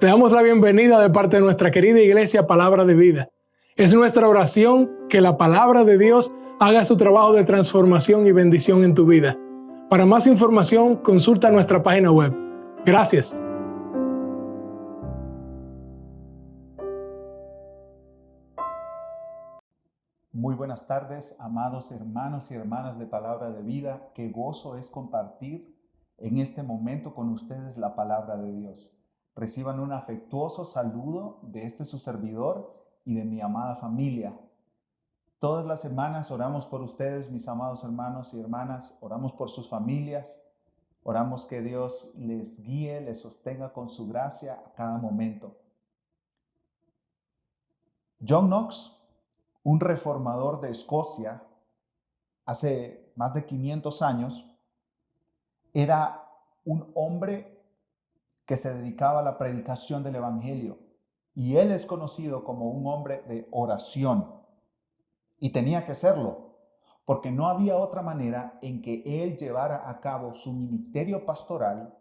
Te damos la bienvenida de parte de nuestra querida iglesia Palabra de Vida. Es nuestra oración que la palabra de Dios haga su trabajo de transformación y bendición en tu vida. Para más información, consulta nuestra página web. Gracias. Muy buenas tardes, amados hermanos y hermanas de Palabra de Vida. Qué gozo es compartir en este momento con ustedes la palabra de Dios. Reciban un afectuoso saludo de su servidor y de mi amada familia. Todas las semanas oramos por ustedes, mis amados hermanos y hermanas. Oramos por sus familias. Oramos que Dios les guíe, les sostenga con su gracia a cada momento. John Knox, un reformador de Escocia, hace más de 500 años, era un hombre que se dedicaba a la predicación del Evangelio. Y él es conocido como un hombre de oración. Y tenía que serlo, porque no había otra manera en que él llevara a cabo su ministerio pastoral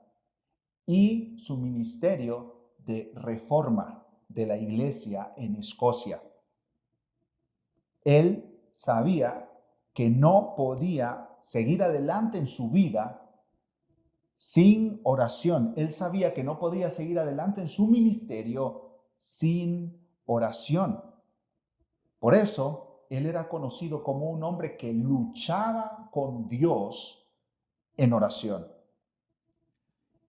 y su ministerio de reforma de la iglesia en Escocia. Él sabía que no podía seguir adelante en su vida sin oración. Él sabía que no podía seguir adelante en su ministerio sin oración. Por eso, él era conocido como un hombre que luchaba con Dios en oración.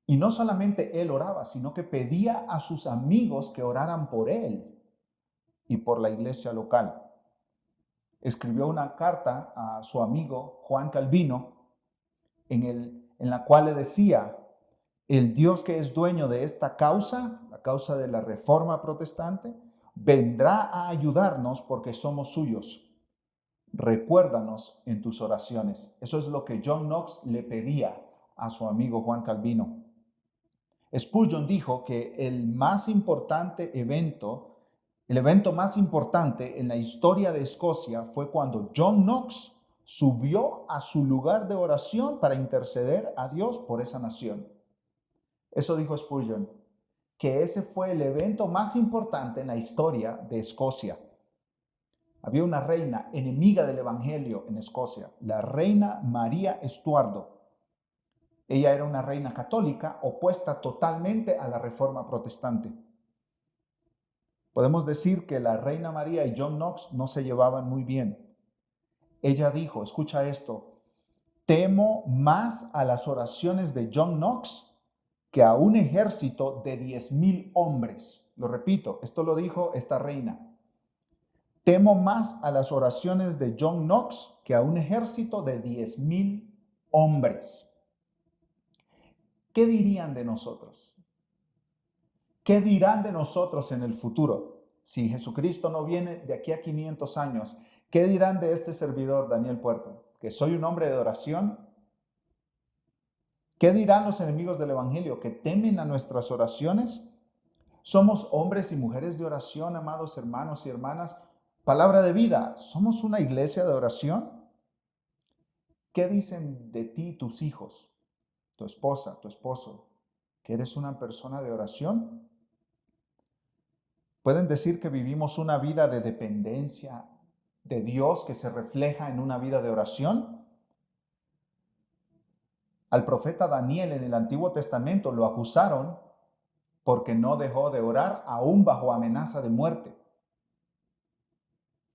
Y no solamente él oraba, sino que pedía a sus amigos que oraran por él y por la iglesia local. Escribió una carta a su amigo Juan Calvino en la cual le decía: el Dios que es dueño de esta causa, la causa de la reforma protestante, vendrá a ayudarnos porque somos suyos. Recuérdanos en tus oraciones. Eso es lo que John Knox le pedía a su amigo Juan Calvino. Spurgeon dijo que el evento más importante en la historia de Escocia fue cuando John Knox subió a su lugar de oración para interceder a Dios por esa nación. Eso dijo Spurgeon, que ese fue el evento más importante en la historia de Escocia. Había una reina enemiga del Evangelio en Escocia, la reina María Estuardo. Ella era una reina católica opuesta totalmente a la reforma protestante. Podemos decir que la reina María y John Knox no se llevaban muy bien. Ella dijo, escucha esto: temo más a las oraciones de John Knox que a un ejército de 10,000 hombres. Lo repito, esto lo dijo esta reina. Temo más a las oraciones de John Knox que a un ejército de 10,000 hombres. ¿Qué dirían de nosotros? ¿Qué dirán de nosotros en el futuro? Si Jesucristo no viene de aquí a 500 años, ¿qué dirán de este servidor, Daniel Puerto? ¿Que soy un hombre de oración? ¿Qué dirán los enemigos del Evangelio? ¿Que temen a nuestras oraciones? ¿Somos hombres y mujeres de oración, amados hermanos y hermanas? Palabra de Vida, ¿somos una iglesia de oración? ¿Qué dicen de ti tus hijos, tu esposa, tu esposo? ¿Que eres una persona de oración? ¿Pueden decir que vivimos una vida de dependencia de Dios que se refleja en una vida de oración? Al profeta Daniel en el Antiguo Testamento lo acusaron porque no dejó de orar aún bajo amenaza de muerte.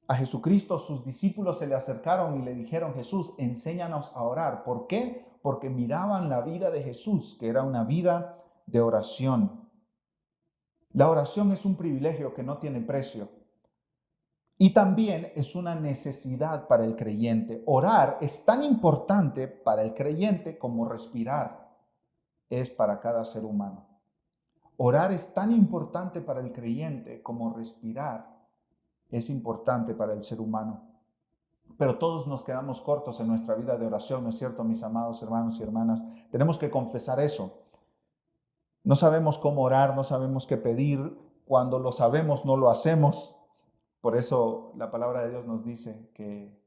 A Jesucristo sus discípulos se le acercaron y le dijeron: Jesús, enséñanos a orar. ¿Por qué? Porque miraban la vida de Jesús, que era una vida de oración. La oración es un privilegio que no tiene precio. Y también es una necesidad para el creyente. Orar es tan importante para el creyente como respirar es para cada ser humano. Orar es tan importante para el creyente como respirar es importante para el ser humano. Pero todos nos quedamos cortos en nuestra vida de oración, ¿no es cierto, mis amados hermanos y hermanas? Tenemos que confesar eso. No sabemos cómo orar, no sabemos qué pedir. Cuando lo sabemos, no lo hacemos. Por eso la palabra de Dios nos dice que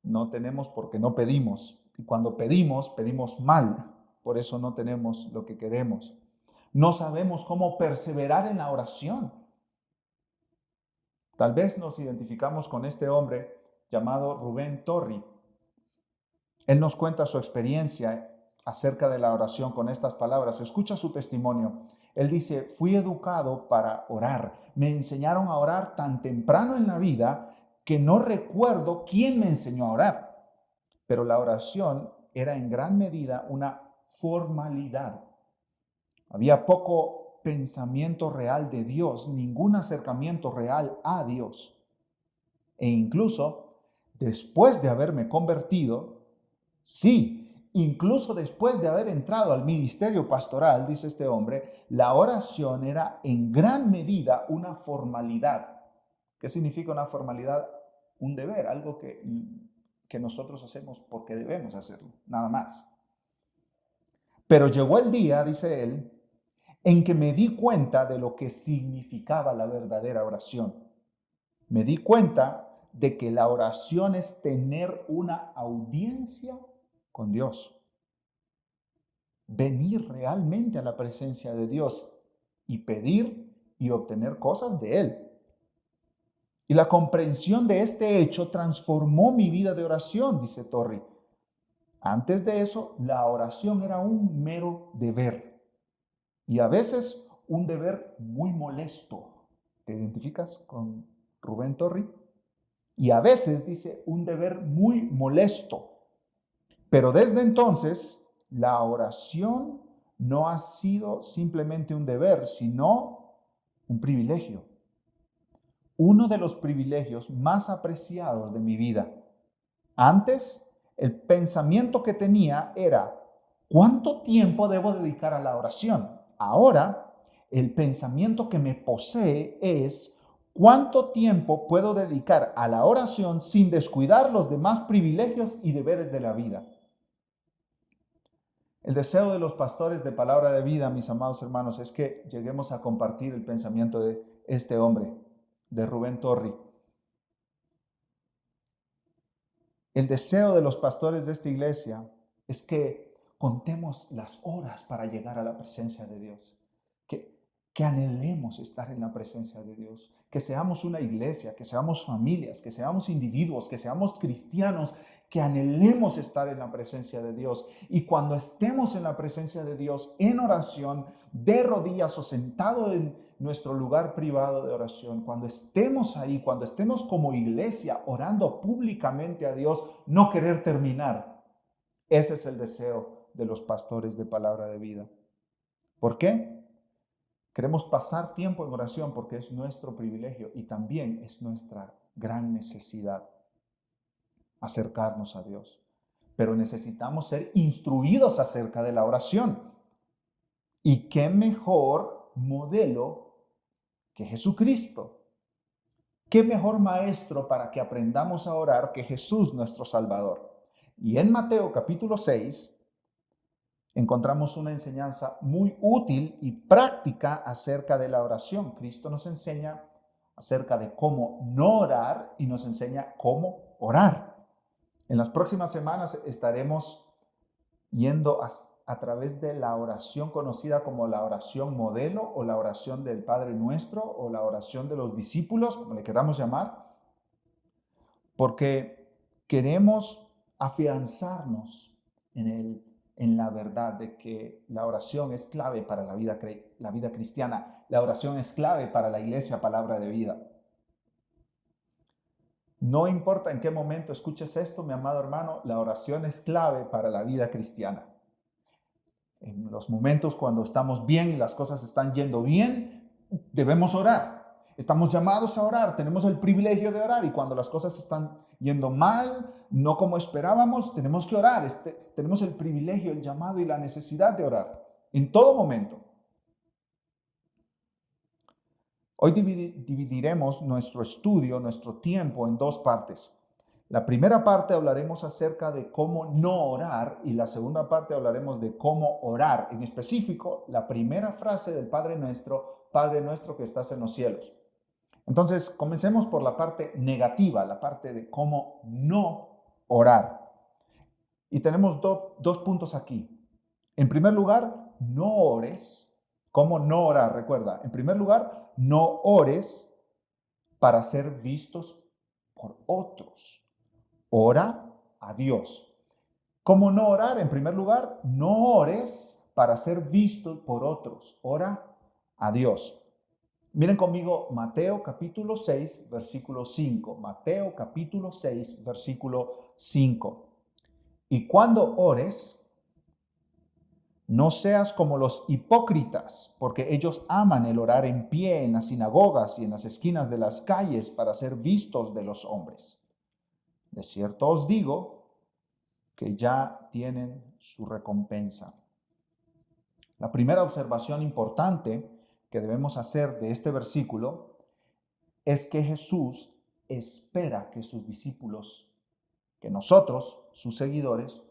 no tenemos porque no pedimos. Y cuando pedimos, pedimos mal. Por eso no tenemos lo que queremos. No sabemos cómo perseverar en la oración. Tal vez nos identificamos con este hombre llamado Rubén Torri. Él nos cuenta su experiencia acerca de la oración con estas palabras. Escucha su testimonio. Él dice: fui educado para orar. Me enseñaron a orar tan temprano en la vida que no recuerdo quién me enseñó a orar. Pero la oración era en gran medida una formalidad. Había poco pensamiento real de Dios, ningún acercamiento real a Dios. E incluso después de haberme convertido, sí, incluso después de haber entrado al ministerio pastoral, dice este hombre, la oración era en gran medida una formalidad. ¿Qué significa una formalidad? Un deber, algo que nosotros hacemos porque debemos hacerlo, nada más. Pero llegó el día, dice él, en que me di cuenta de lo que significaba la verdadera oración. Me di cuenta de que la oración es tener una audiencia con Dios. Venir realmente a la presencia de Dios y pedir y obtener cosas de Él. Y la comprensión de este hecho transformó mi vida de oración, dice Torri. Antes de eso, la oración era un mero deber. Y a veces un deber muy molesto. ¿Te identificas con Rubén Torri? Y a veces dice un deber muy molesto. Pero desde entonces, la oración no ha sido simplemente un deber, sino un privilegio. Uno de los privilegios más apreciados de mi vida. Antes, el pensamiento que tenía era: ¿cuánto tiempo debo dedicar a la oración? Ahora, el pensamiento que me posee es: ¿cuánto tiempo puedo dedicar a la oración sin descuidar los demás privilegios y deberes de la vida? El deseo de los pastores de Palabra de Vida, mis amados hermanos, es que lleguemos a compartir el pensamiento de este hombre, de Rubén Torri. El deseo de los pastores de esta iglesia es que contemos las horas para llegar a la presencia de Dios, que anhelemos estar en la presencia de Dios, que seamos una iglesia, que seamos familias, que seamos individuos, que seamos cristianos, que anhelemos estar en la presencia de Dios. Y cuando estemos en la presencia de Dios en oración, de rodillas o sentado en nuestro lugar privado de oración, cuando estemos ahí, cuando estemos como iglesia orando públicamente a Dios, no querer terminar. Ese es el deseo de los pastores de Palabra de Vida. ¿Por qué? Queremos pasar tiempo en oración porque es nuestro privilegio y también es nuestra gran necesidad acercarnos a Dios. Pero necesitamos ser instruidos acerca de la oración. ¿Y qué mejor modelo que Jesucristo? ¿Qué mejor maestro para que aprendamos a orar que Jesús nuestro Salvador? Y en Mateo capítulo 6 encontramos una enseñanza muy útil y práctica acerca de la oración. Cristo nos enseña acerca de cómo no orar y nos enseña cómo orar. En las próximas semanas estaremos yendo a través de la oración conocida como la oración modelo o la oración del Padre Nuestro o la oración de los discípulos, como le queramos llamar, porque queremos afianzarnos en la verdad de que la oración es clave para la vida cristiana. La oración es clave para la iglesia Palabra de Vida. No importa en qué momento escuches esto, mi amado hermano, la oración es clave para la vida cristiana. En los momentos cuando estamos bien y las cosas están yendo bien, debemos orar. Estamos llamados a orar, tenemos el privilegio de orar, y cuando las cosas están yendo mal, no como esperábamos, tenemos que orar. Tenemos el privilegio, el llamado y la necesidad de orar en todo momento. Hoy dividiremos nuestro estudio, nuestro tiempo en dos partes. La primera parte hablaremos acerca de cómo no orar y la segunda parte hablaremos de cómo orar. En específico, la primera frase del Padre nuestro que estás en los cielos. Entonces, comencemos por la parte negativa, la parte de cómo no orar. Y tenemos dos puntos aquí. En primer lugar, no ores ¿Cómo no orar? Recuerda, en primer lugar, no ores para ser vistos por otros. Ora a Dios. ¿Cómo no orar? En primer lugar, no ores para ser visto por otros. Ora a Dios. Miren conmigo Mateo capítulo 6, versículo 5. Mateo capítulo 6, versículo 5. Y cuando ores, no seas como los hipócritas, porque ellos aman el orar en pie en las sinagogas y en las esquinas de las calles para ser vistos de los hombres. De cierto os digo que ya tienen su recompensa. La primera observación importante que debemos hacer de este versículo es que Jesús espera que sus discípulos, que nosotros, sus seguidores,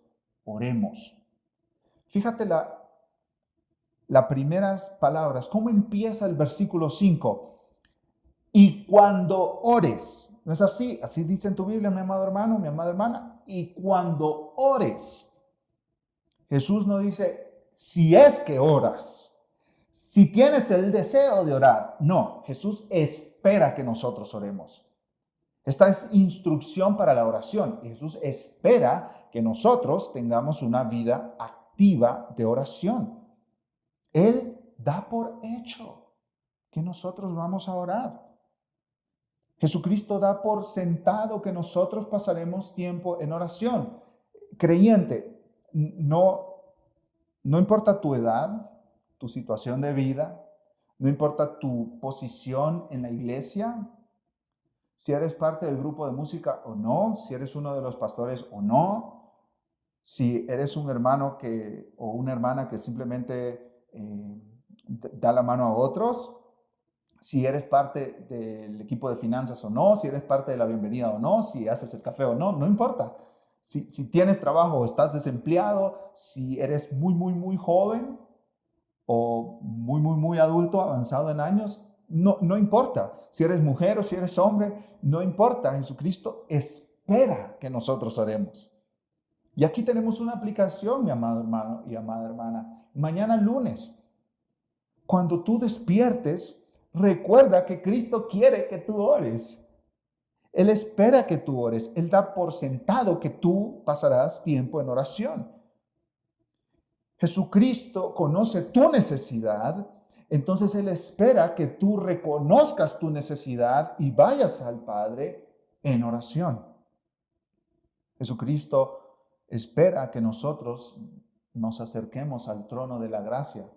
oremos. Fíjate las primeras palabras, cómo empieza el versículo 5. Y cuando ores, ¿no es así? Así dice en tu Biblia, mi amado hermano, mi amada hermana. Y cuando ores, Jesús no dice, si es que oras, si tienes el deseo de orar. No, Jesús espera que nosotros oremos. Esta es instrucción para la oración. Y Jesús espera que nosotros tengamos una vida activa de oración. Él da por hecho que nosotros vamos a orar. Jesucristo da por sentado que nosotros pasaremos tiempo en oración. Creyente, no importa tu edad, tu situación de vida, no importa tu posición en la iglesia, si eres parte del grupo de música o no, si eres uno de los pastores o no, si eres un hermano o una hermana que simplemente da la mano a otros, si eres parte del equipo de finanzas o no, si eres parte de la bienvenida o no, si haces el café o no, no importa. Si tienes trabajo o estás desempleado, si eres muy joven o muy adulto, avanzado en años, no importa. Si eres mujer o si eres hombre, no importa. Jesucristo espera que nosotros oremos. Y aquí tenemos una aplicación, mi amado hermano y amada hermana. Mañana lunes, cuando tú despiertes, recuerda que Cristo quiere que tú ores. Él espera que tú ores. Él da por sentado que tú pasarás tiempo en oración. Jesucristo conoce tu necesidad, entonces Él espera que tú reconozcas tu necesidad y vayas al Padre en oración. Jesucristo espera que nosotros nos acerquemos al trono de la gracia,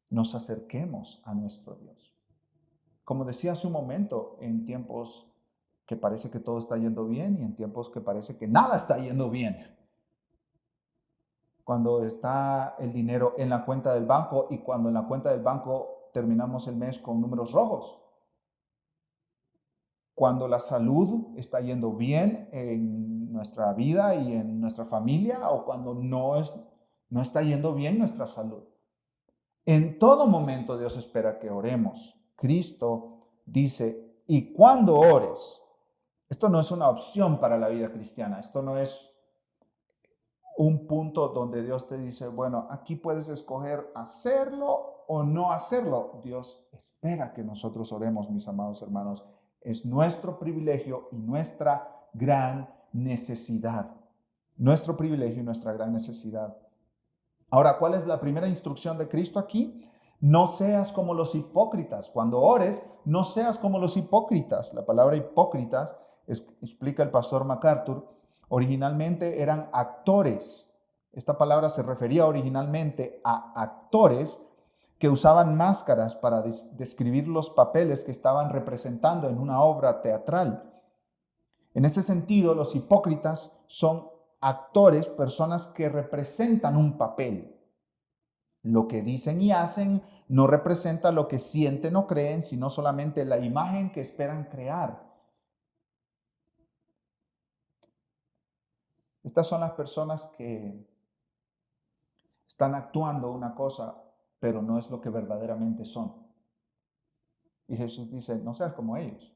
nos acerquemos a nuestro Dios. Como decía hace un momento, en tiempos que parece que todo está yendo bien y en tiempos que parece que nada está yendo bien. Cuando está el dinero en la cuenta del banco y cuando en la cuenta del banco terminamos el mes con números rojos. Cuando la salud está yendo bien en nuestra vida y en nuestra familia o cuando no está yendo bien nuestra salud. En todo momento Dios espera que oremos. Cristo dice, y cuando ores, esto no es una opción para la vida cristiana, esto no es un punto donde Dios te dice, bueno, aquí puedes escoger hacerlo o no hacerlo. Dios espera que nosotros oremos, mis amados hermanos. Es nuestro privilegio y nuestra gran necesidad. Nuestro privilegio y nuestra gran necesidad. Ahora, ¿cuál es la primera instrucción de Cristo aquí? No seas como los hipócritas. Cuando ores, no seas como los hipócritas. La palabra hipócritas, explica el pastor MacArthur, originalmente eran actores. Esta palabra se refería originalmente a actores que usaban máscaras para describir los papeles que estaban representando en una obra teatral. En ese sentido, los hipócritas son actores, personas que representan un papel. Lo que dicen y hacen no representa lo que sienten o creen, sino solamente la imagen que esperan crear. Estas son las personas que están actuando una cosa, pero no es lo que verdaderamente son. Y Jesús dice, no seas como ellos.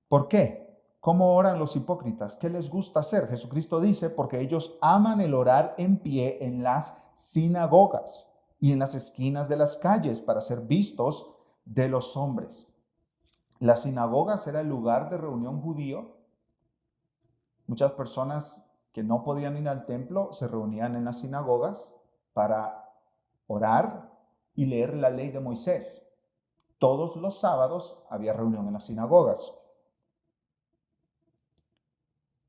¿Por qué? ¿Cómo oran los hipócritas? ¿Qué les gusta hacer? Jesucristo dice, porque ellos aman el orar en pie en las sinagogas. y en las esquinas de las calles para ser vistos de los hombres. Las sinagogas era el lugar de reunión judío. Muchas personas que no podían ir al templo se reunían en las sinagogas para orar y leer la ley de Moisés. Todos los sábados había reunión en las sinagogas.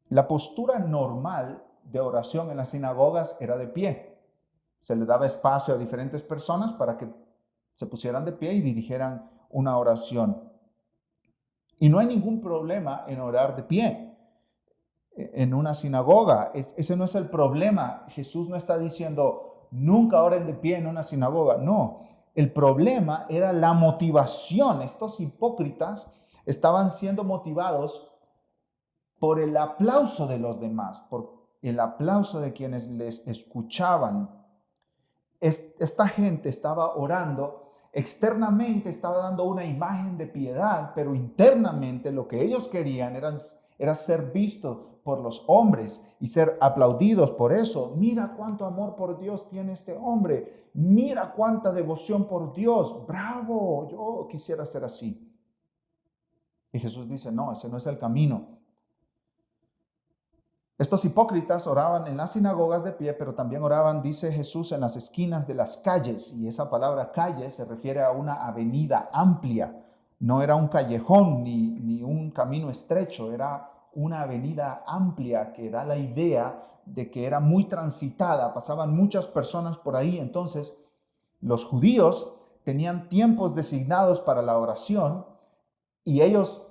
La postura normal de oración en las sinagogas era de pie. Se le daba espacio a diferentes personas para que se pusieran de pie y dirigieran una oración. Y no hay ningún problema en orar de pie en una sinagoga. Ese no es el problema. Jesús no está diciendo, nunca oren de pie en una sinagoga. No, el problema era la motivación. Estos hipócritas estaban siendo motivados por el aplauso de los demás, por el aplauso de quienes les escuchaban. Esta gente estaba orando, externamente estaba dando una imagen de piedad, pero internamente lo que ellos querían era ser vistos por los hombres y ser aplaudidos por eso. Mira cuánto amor por Dios tiene este hombre, mira cuánta devoción por Dios, bravo, yo quisiera ser así. Y Jesús dice, no, ese no es el camino. Estos hipócritas oraban en las sinagogas de pie, pero también oraban, dice Jesús, en las esquinas de las calles. Y esa palabra calle se refiere a una avenida amplia. No era un callejón ni un camino estrecho, era una avenida amplia que da la idea de que era muy transitada. Pasaban muchas personas por ahí. Entonces, los judíos tenían tiempos designados para la oración y ellos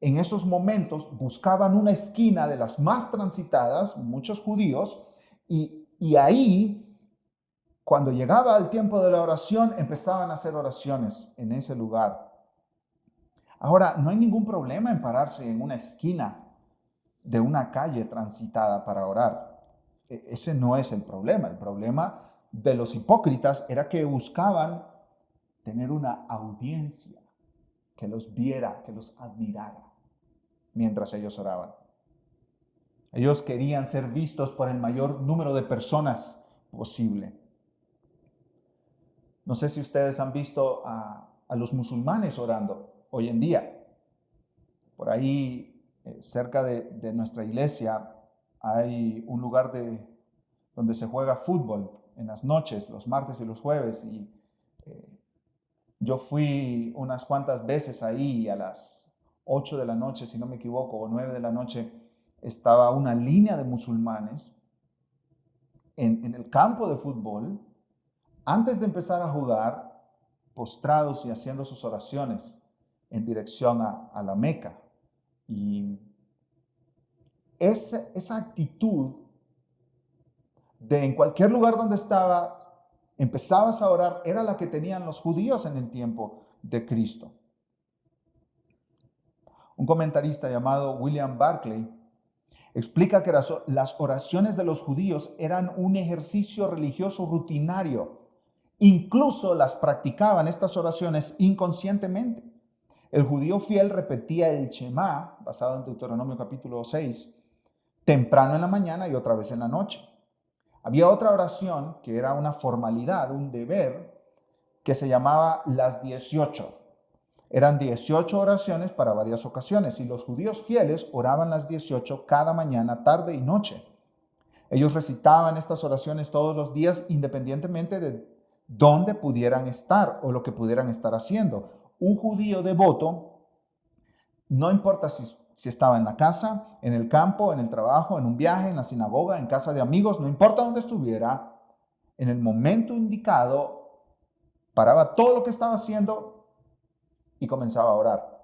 en esos momentos buscaban una esquina de las más transitadas, muchos judíos, y ahí, cuando llegaba el tiempo de la oración, empezaban a hacer oraciones en ese lugar. Ahora, no hay ningún problema en pararse en una esquina de una calle transitada para orar. Ese no es el problema. El problema de los hipócritas era que buscaban tener una audiencia que los viera, que los admirara mientras ellos oraban. Ellos querían ser vistos por el mayor número de personas posible. No sé si ustedes han visto a los musulmanes orando hoy en día. Por ahí, cerca de nuestra iglesia, hay un lugar donde se juega fútbol en las noches, los martes y los jueves. Y yo fui unas cuantas veces ahí a las 8 de la noche, si no me equivoco, o 9 de la noche, estaba una línea de musulmanes en el campo de fútbol, antes de empezar a jugar, postrados y haciendo sus oraciones en dirección a la Meca. Y esa actitud de en cualquier lugar donde empezabas a orar, era la que tenían los judíos en el tiempo de Cristo. Un comentarista llamado William Barclay explica que las oraciones de los judíos eran un ejercicio religioso rutinario. Incluso las practicaban estas oraciones inconscientemente. El judío fiel repetía el Shema, basado en Deuteronomio capítulo 6, temprano en la mañana y otra vez en la noche. Había otra oración que era una formalidad, un deber, que se llamaba las 18. Eran 18 oraciones para varias ocasiones y los judíos fieles oraban las 18 cada mañana, tarde y noche. Ellos recitaban estas oraciones todos los días independientemente de dónde pudieran estar o lo que pudieran estar haciendo. Un judío devoto, no importa si estaba en la casa, en el campo, en el trabajo, en un viaje, en la sinagoga, en casa de amigos, no importa dónde estuviera, en el momento indicado, paraba todo lo que estaba haciendo y comenzaba a orar.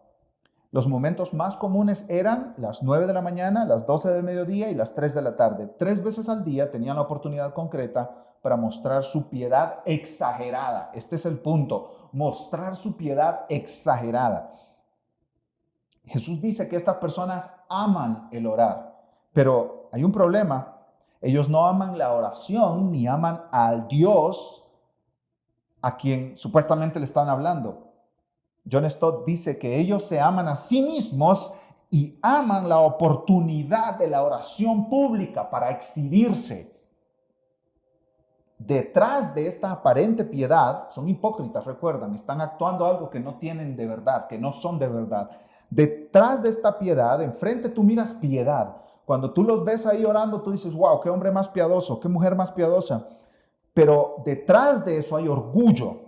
Los momentos más comunes eran las 9 de la mañana, las 12 del mediodía y las 3 de la tarde. 3 veces al día tenían la oportunidad concreta para mostrar su piedad exagerada. Este es el punto, mostrar su piedad exagerada. Jesús dice que estas personas aman el orar, pero hay un problema. Ellos no aman la oración ni aman al Dios a quien supuestamente le están hablando. John Stott dice que ellos se aman a sí mismos y aman la oportunidad de la oración pública para exhibirse. detrás de esta aparente piedad, son hipócritas, recuerdan, están actuando algo que no tienen de verdad, que no son de verdad. Detrás de esta piedad, enfrente tú miras piedad. Cuando tú los ves ahí orando, tú dices, wow, qué hombre más piadoso, qué mujer más piadosa. Pero detrás de eso hay orgullo,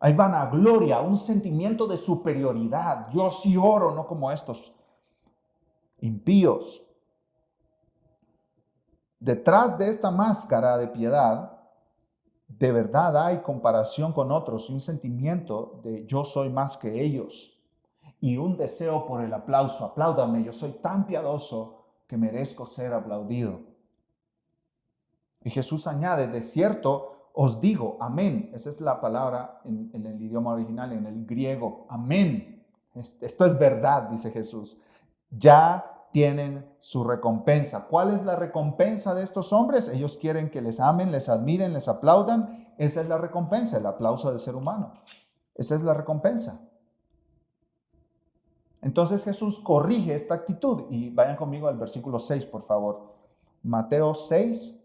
hay vanagloria, un sentimiento de superioridad. Yo sí oro, no como estos impíos. Detrás de esta máscara de piedad, de verdad hay comparación con otros, un sentimiento de yo soy más que ellos y un deseo por el aplauso. Apláudame, yo soy tan piadoso que merezco ser aplaudido. Y Jesús añade, de cierto os digo, amén. Esa es la palabra en el idioma original, en el griego, amén. Esto es verdad, dice Jesús. Ya tienen su recompensa. ¿Cuál es la recompensa de estos hombres? Ellos quieren que les amen, les admiren, les aplaudan. Esa es la recompensa, el aplauso del ser humano. Esa es la recompensa. Entonces Jesús corrige esta actitud. Y vayan conmigo al versículo 6, por favor. Mateo 6,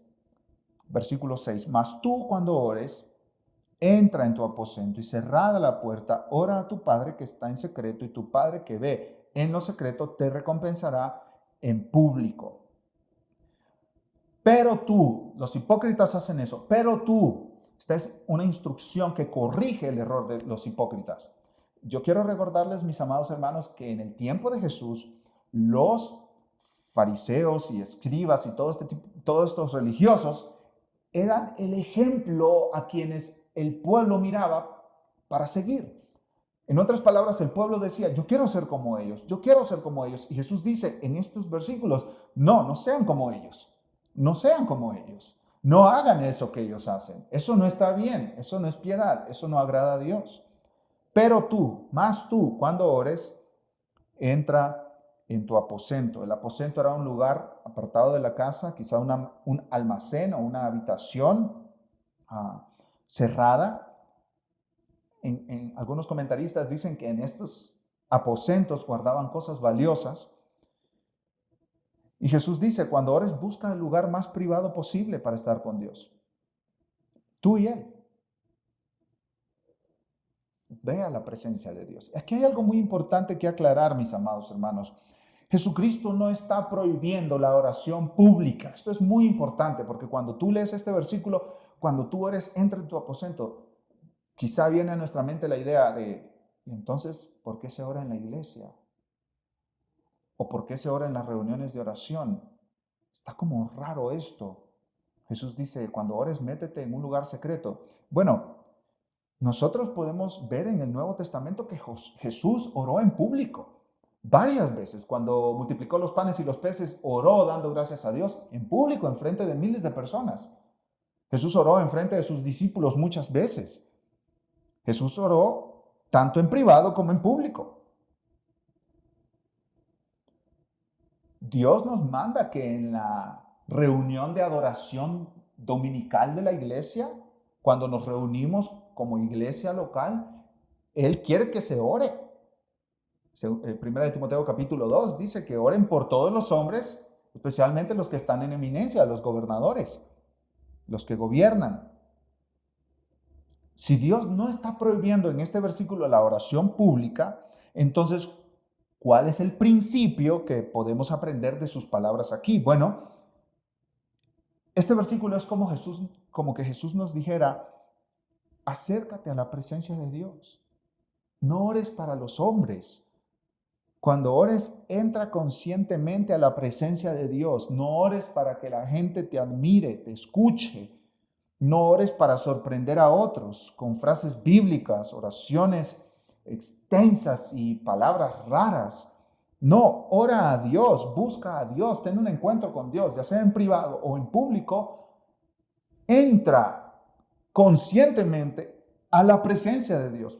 versículo 6. Mas tú cuando ores, entra en tu aposento y cerrada la puerta, ora a tu Padre que está en secreto, y tu Padre que ve en lo secreto te recompensará en público. Pero tú, los hipócritas hacen eso, pero tú, esta es una instrucción que corrige el error de los hipócritas. Yo quiero recordarles, mis amados hermanos, que en el tiempo de Jesús, los fariseos y escribas y todos estos religiosos eran el ejemplo a quienes el pueblo miraba para seguir. En otras palabras, el pueblo decía, yo quiero ser como ellos, yo quiero ser como ellos. Y Jesús dice en estos versículos, no sean como ellos, no sean como ellos, no hagan eso que ellos hacen. Eso no está bien, eso no es piedad, eso no agrada a Dios. Pero tú, más tú, cuando ores, entra en tu aposento. El aposento era un lugar apartado de la casa, quizá un almacén o una habitación cerrada. En algunos comentaristas dicen que en estos aposentos guardaban cosas valiosas. Y Jesús dice, cuando ores, busca el lugar más privado posible para estar con Dios. Tú y Él. Vea la presencia de Dios. Aquí hay algo muy importante que aclarar, mis amados hermanos. Jesucristo no está prohibiendo la oración pública. Esto es muy importante porque cuando tú lees este versículo, cuando tú ores, entra en tu aposento. Quizá viene a nuestra mente la idea de, ¿y entonces por qué se ora en la iglesia? ¿O por qué se ora en las reuniones de oración? Está como raro esto. Jesús dice, cuando ores, métete en un lugar secreto. Bueno, nosotros podemos ver en el Nuevo Testamento que Jesús oró en público. Varias veces, cuando multiplicó los panes y los peces, oró dando gracias a Dios en público, en frente de miles de personas. Jesús oró en frente de sus discípulos muchas veces. Jesús oró tanto en privado como en público. Dios nos manda que en la reunión de adoración dominical de la iglesia, cuando nos reunimos como iglesia local, Él quiere que se ore. Primera de Timoteo capítulo 2 dice que oren por todos los hombres, especialmente los que están en eminencia, los gobernadores, los que gobiernan. Si Dios no está prohibiendo en este versículo la oración pública, entonces, ¿cuál es el principio que podemos aprender de sus palabras aquí? Bueno, este versículo es como que Jesús nos dijera, acércate a la presencia de Dios. No ores para los hombres. Cuando ores, entra conscientemente a la presencia de Dios. No ores para que la gente te admire, te escuche. No ores para sorprender a otros con frases bíblicas, oraciones extensas y palabras raras. No, ora a Dios, busca a Dios, ten un encuentro con Dios, ya sea en privado o en público. Entra conscientemente a la presencia de Dios.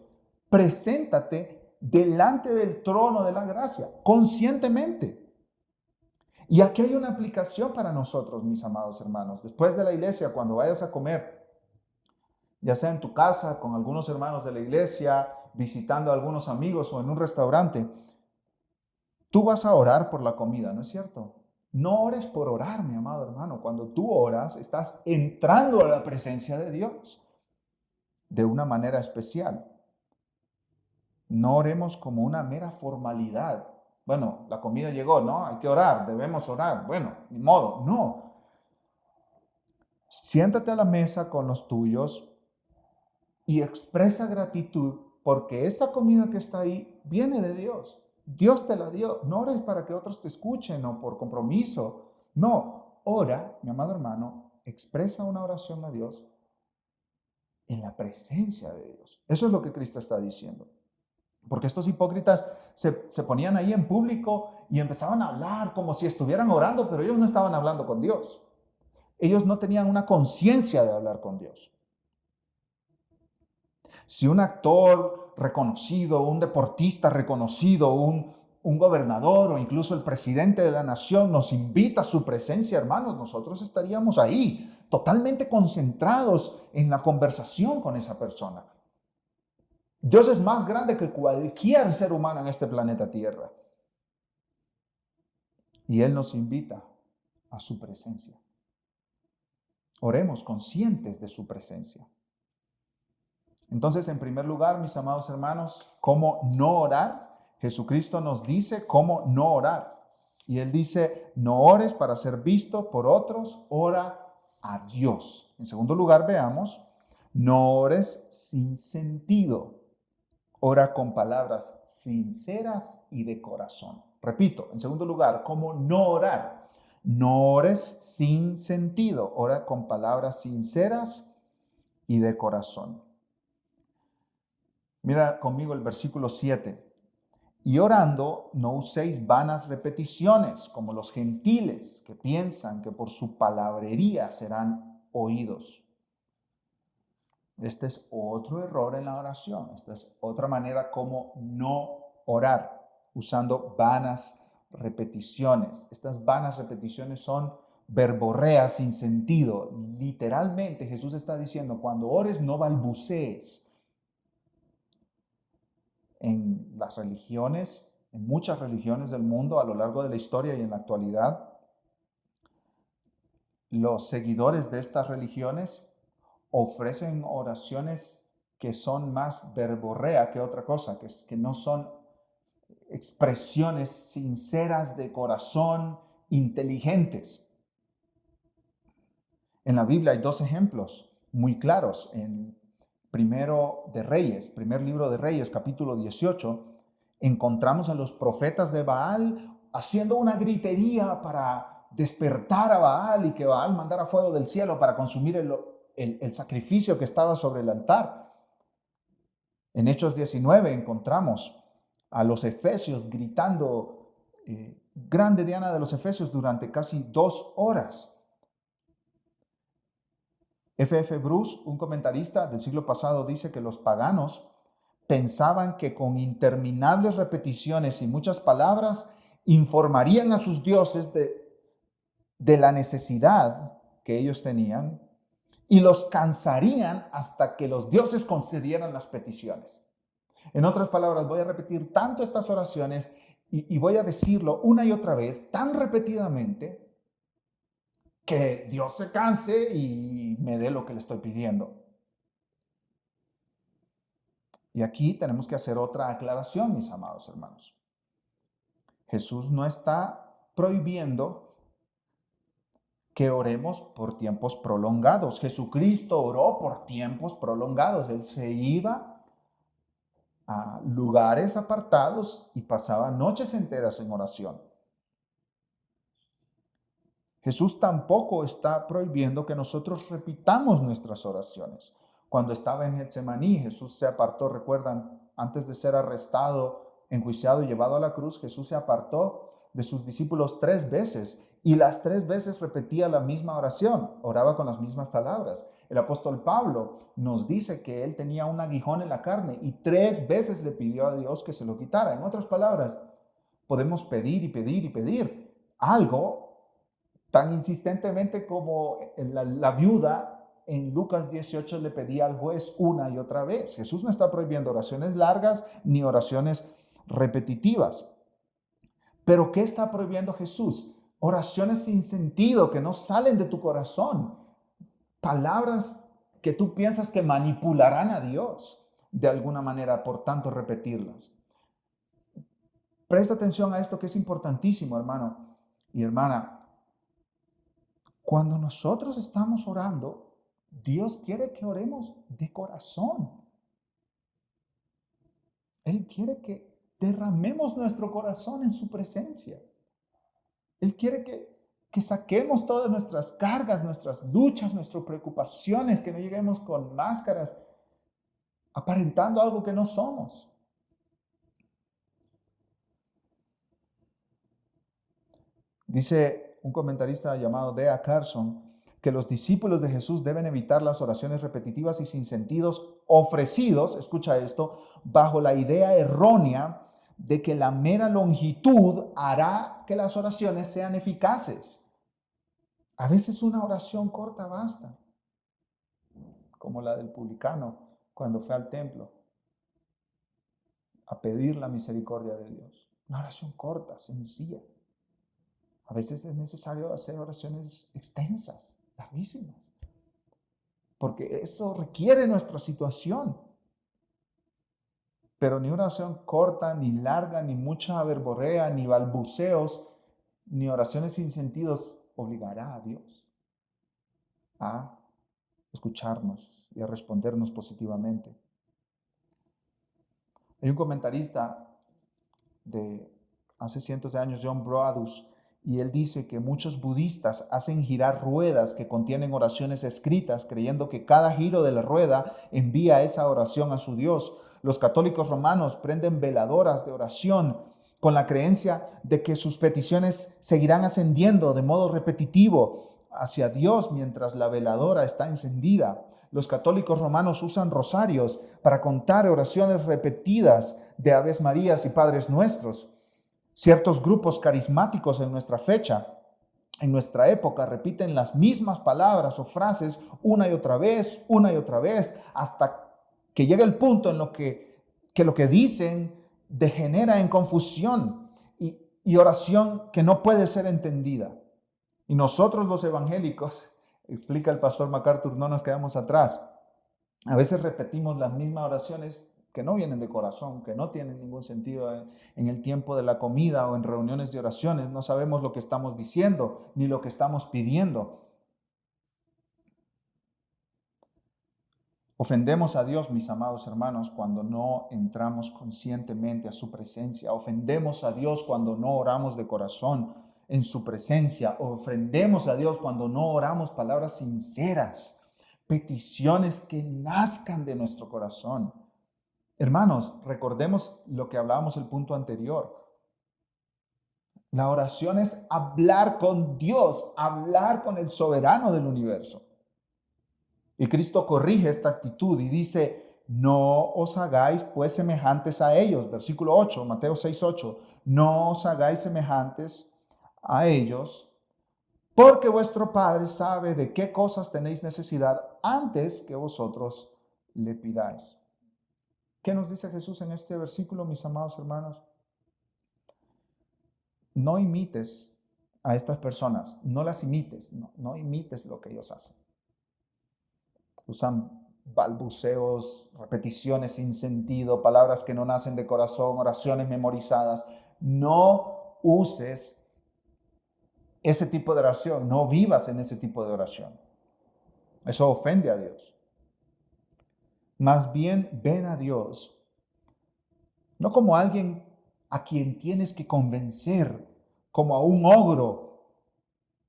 Preséntate delante del trono de la gracia, conscientemente. Y aquí hay una aplicación para nosotros, mis amados hermanos. Después de la iglesia, cuando vayas a comer, ya sea en tu casa, con algunos hermanos de la iglesia, visitando a algunos amigos o en un restaurante, tú vas a orar por la comida, ¿no es cierto? No ores por orar, mi amado hermano. Cuando tú oras, estás entrando a la presencia de Dios de una manera especial. No oremos como una mera formalidad. Bueno, la comida llegó, ¿no? Hay que orar, debemos orar. Bueno, ni modo, no. Siéntate a la mesa con los tuyos y expresa gratitud porque esa comida que está ahí viene de Dios. Dios te la dio. No ores para que otros te escuchen o por compromiso. No, ora, mi amado hermano, expresa una oración a Dios en la presencia de Dios. Eso es lo que Cristo está diciendo. Porque estos hipócritas se ponían ahí en público y empezaban a hablar como si estuvieran orando, pero ellos no estaban hablando con Dios. Ellos no tenían una conciencia de hablar con Dios. Si un actor reconocido, un deportista reconocido, un gobernador o incluso el presidente de la nación nos invita a su presencia, hermanos, nosotros estaríamos ahí totalmente concentrados en la conversación con esa persona. Dios es más grande que cualquier ser humano en este planeta Tierra. Y Él nos invita a su presencia. Oremos conscientes de su presencia. Entonces, en primer lugar, mis amados hermanos, ¿cómo no orar? Jesucristo nos dice cómo no orar. Y Él dice, no ores para ser visto por otros, ora a Dios. En segundo lugar, veamos, no ores sin sentido. Ora con palabras sinceras y de corazón. Repito, en segundo lugar, ¿cómo no orar? No ores sin sentido. Ora con palabras sinceras y de corazón. Mira conmigo el versículo 7. Y orando, no uséis vanas repeticiones, como los gentiles que piensan que por su palabrería serán oídos. Este es otro error en la oración. Esta es otra manera como no orar, usando vanas repeticiones. Estas vanas repeticiones son verborreas sin sentido. Literalmente Jesús está diciendo, cuando ores no balbucees. En las religiones, en muchas religiones del mundo a lo largo de la historia y en la actualidad, los seguidores de estas religiones ofrecen oraciones que son más verborrea que otra cosa, que no son expresiones sinceras de corazón, inteligentes. En la Biblia hay dos ejemplos muy claros. En primer libro de Reyes, capítulo 18, encontramos a los profetas de Baal haciendo una gritería para despertar a Baal y que Baal mandara fuego del cielo para consumir el sacrificio que estaba sobre el altar. En Hechos 19 encontramos a los efesios gritando, grande Diana de los Efesios, durante casi 2 horas. F.F. Bruce, un comentarista del siglo pasado, dice que los paganos pensaban que con interminables repeticiones y muchas palabras informarían a sus dioses de la necesidad que ellos tenían y los cansarían hasta que los dioses concedieran las peticiones. En otras palabras, voy a repetir tanto estas oraciones y voy a decirlo una y otra vez, tan repetidamente, que Dios se canse y me dé lo que le estoy pidiendo. Y aquí tenemos que hacer otra aclaración, mis amados hermanos. Jesús no está prohibiendo que oremos por tiempos prolongados. Jesucristo oró por tiempos prolongados. Él se iba a lugares apartados y pasaba noches enteras en oración. Jesús tampoco está prohibiendo que nosotros repitamos nuestras oraciones. Cuando estaba en Getsemaní, Jesús se apartó, recuerdan, antes de ser arrestado, enjuiciado y llevado a la cruz, Jesús se apartó de sus discípulos 3 veces y las 3 veces repetía la misma oración, oraba con las mismas palabras. El apóstol Pablo nos dice que él tenía un aguijón en la carne y 3 veces le pidió a Dios que se lo quitara. En otras palabras, podemos pedir y pedir y pedir algo tan insistentemente como la viuda en Lucas 18 le pedía al juez una y otra vez. Jesús no está prohibiendo oraciones largas ni oraciones repetitivas. ¿Pero qué está prohibiendo Jesús? oraciones sin sentido que no salen de tu corazón, palabras que tú piensas que manipularán a Dios de alguna manera por tanto repetirlas. Presta atención a esto que es importantísimo, hermano y hermana. Cuando nosotros estamos orando, Dios quiere que oremos de corazón. Él quiere que derramemos nuestro corazón en su presencia. Él quiere que saquemos todas nuestras cargas, nuestras luchas, nuestras preocupaciones, que no lleguemos con máscaras aparentando algo que no somos. Dice un comentarista llamado D.A. Carson que los discípulos de Jesús deben evitar las oraciones repetitivas y sin sentidos ofrecidos, escucha esto, bajo la idea errónea de que la mera longitud hará que las oraciones sean eficaces. A veces una oración corta basta, como la del publicano cuando fue al templo a pedir la misericordia de Dios. Una oración corta, sencilla. A veces es necesario hacer oraciones extensas, larguísimas, porque eso requiere nuestra situación. Pero ni una oración corta, ni larga, ni mucha verborrea, ni balbuceos, ni oraciones sin sentidos obligará a Dios a escucharnos y a respondernos positivamente. Hay un comentarista de hace cientos de años, John Broadus, y él dice que muchos budistas hacen girar ruedas que contienen oraciones escritas, creyendo que cada giro de la rueda envía esa oración a su Dios. Los católicos romanos prenden veladoras de oración con la creencia de que sus peticiones seguirán ascendiendo de modo repetitivo hacia Dios mientras la veladora está encendida. Los católicos romanos usan rosarios para contar oraciones repetidas de Aves Marías y Padres Nuestros. Ciertos grupos carismáticos en nuestra fecha, en nuestra época, repiten las mismas palabras o frases una y otra vez, hasta que llega el punto en lo que lo que dicen degenera en confusión y oración que no puede ser entendida. Y nosotros los evangélicos, explica el pastor MacArthur, no nos quedamos atrás. A veces repetimos las mismas oraciones que no vienen de corazón, que no tienen ningún sentido en el tiempo de la comida o en reuniones de oraciones. No sabemos lo que estamos diciendo ni lo que estamos pidiendo. Ofendemos a Dios, mis amados hermanos, cuando no entramos conscientemente a su presencia. Ofendemos a Dios cuando no oramos de corazón en su presencia. Ofendemos a Dios cuando no oramos palabras sinceras, peticiones que nazcan de nuestro corazón. Hermanos, recordemos lo que hablábamos el punto anterior. La oración es hablar con Dios, hablar con el soberano del universo. Y Cristo corrige esta actitud y dice, no os hagáis pues semejantes a ellos. Versículo 8, Mateo 6:8. No os hagáis semejantes a ellos, porque vuestro Padre sabe de qué cosas tenéis necesidad antes que vosotros le pidáis. ¿Qué nos dice Jesús en este versículo, mis amados hermanos? No imites a estas personas, no las imites, no imites lo que ellos hacen. Usan balbuceos, repeticiones sin sentido, palabras que no nacen de corazón, oraciones memorizadas. No uses ese tipo de oración, no vivas en ese tipo de oración. Eso ofende a Dios. Más bien ven a Dios, no como alguien a quien tienes que convencer, como a un ogro,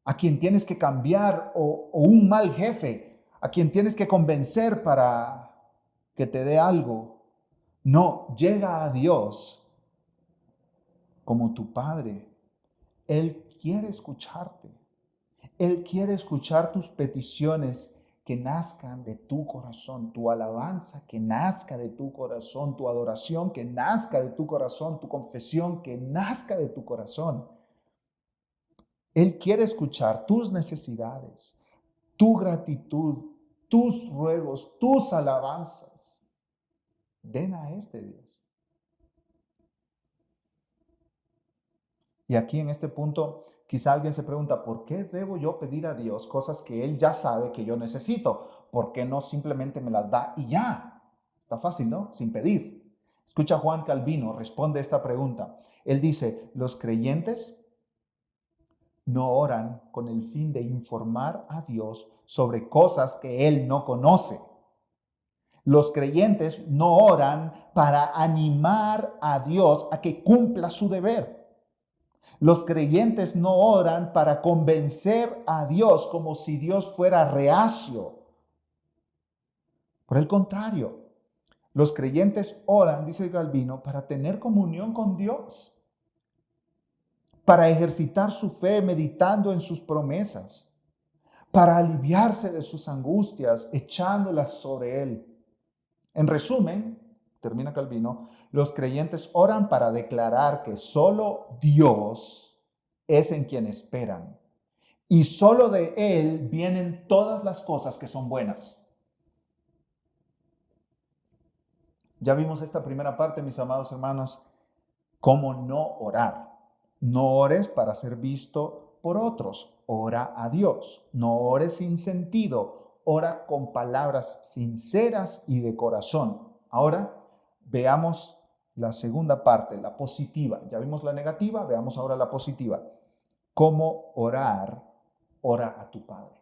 a quien tienes que cambiar o un mal jefe, a quien tienes que convencer para que te dé algo. No, llega a Dios como tu Padre. Él quiere escucharte. Él quiere escuchar tus peticiones que nazcan de tu corazón, tu alabanza que nazca de tu corazón, tu adoración que nazca de tu corazón, tu confesión que nazca de tu corazón. Él quiere escuchar tus necesidades, tu gratitud, tus ruegos, tus alabanzas. Ven a este Dios. Y aquí en este punto, quizá alguien se pregunta, ¿por qué debo yo pedir a Dios cosas que Él ya sabe que yo necesito? ¿Por qué no simplemente me las da y ya? Está fácil, ¿no? Sin pedir. Escucha, Juan Calvino responde esta pregunta. Él dice, los creyentes no oran con el fin de informar a Dios sobre cosas que Él no conoce. Los creyentes no oran para animar a Dios a que cumpla su deber. Los creyentes no oran para convencer a Dios como si Dios fuera reacio. Por el contrario, los creyentes oran, dice Calvino, para tener comunión con Dios, para ejercitar su fe meditando en sus promesas, para aliviarse de sus angustias echándolas sobre Él. En resumen, termina Calvino, los creyentes oran para declarar que solo Dios es en quien esperan y solo de Él vienen todas las cosas que son buenas. Ya vimos esta primera parte, mis amados hermanos, cómo no orar. No ores para ser visto por otros, ora a Dios. No ores sin sentido, ora con palabras sinceras y de corazón. Ahora veamos la segunda parte, la positiva. Ya vimos la negativa, veamos ahora la positiva. ¿Cómo orar? Ora a tu Padre.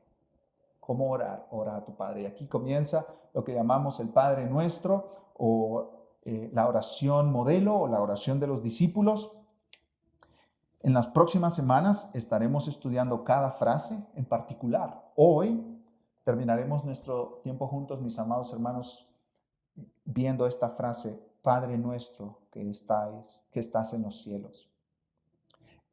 ¿Cómo orar? Ora a tu Padre. Y aquí comienza lo que llamamos el Padre Nuestro o la oración modelo o la oración de los discípulos. En las próximas semanas estaremos estudiando cada frase en particular. Hoy terminaremos nuestro tiempo juntos, mis amados hermanos, viendo esta frase, Padre nuestro que estás en los cielos.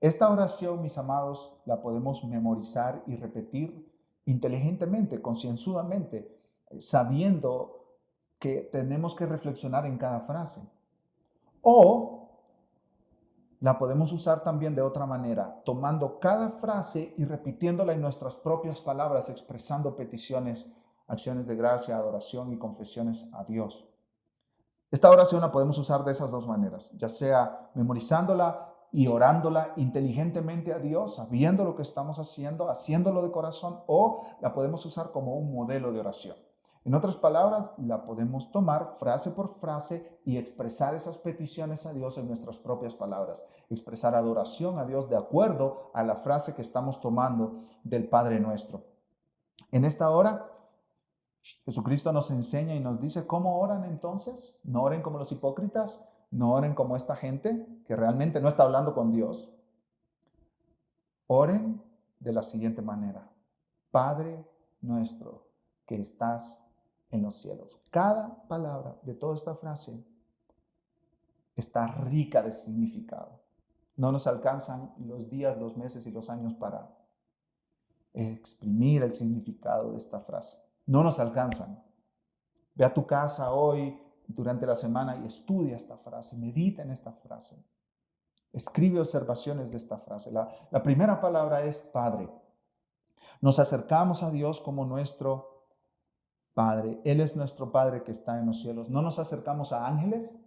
Esta oración, mis amados, la podemos memorizar y repetir inteligentemente, concienzudamente, sabiendo que tenemos que reflexionar en cada frase. O la podemos usar también de otra manera, tomando cada frase y repitiéndola en nuestras propias palabras, expresando peticiones, acciones de gracia, adoración y confesiones a Dios. Esta oración la podemos usar de esas dos maneras, ya sea memorizándola y orándola inteligentemente a Dios, sabiendo lo que estamos haciendo, haciéndolo de corazón, o la podemos usar como un modelo de oración. En otras palabras, la podemos tomar frase por frase y expresar esas peticiones a Dios en nuestras propias palabras. Expresar adoración a Dios de acuerdo a la frase que estamos tomando del Padre Nuestro. En esta hora, Jesucristo nos enseña y nos dice cómo oran entonces. No oren como los hipócritas, no oren como esta gente que realmente no está hablando con Dios. Oren de la siguiente manera. Padre nuestro que estás en los cielos. Cada palabra de toda esta frase está rica de significado. No nos alcanzan los días, los meses y los años para exprimir el significado de esta frase. No nos alcanzan. Ve a tu casa hoy, durante la semana, y estudia esta frase, medita en esta frase. Escribe observaciones de esta frase. La primera palabra es Padre. Nos acercamos a Dios como nuestro Padre. Él es nuestro Padre que está en los cielos. No nos acercamos a ángeles,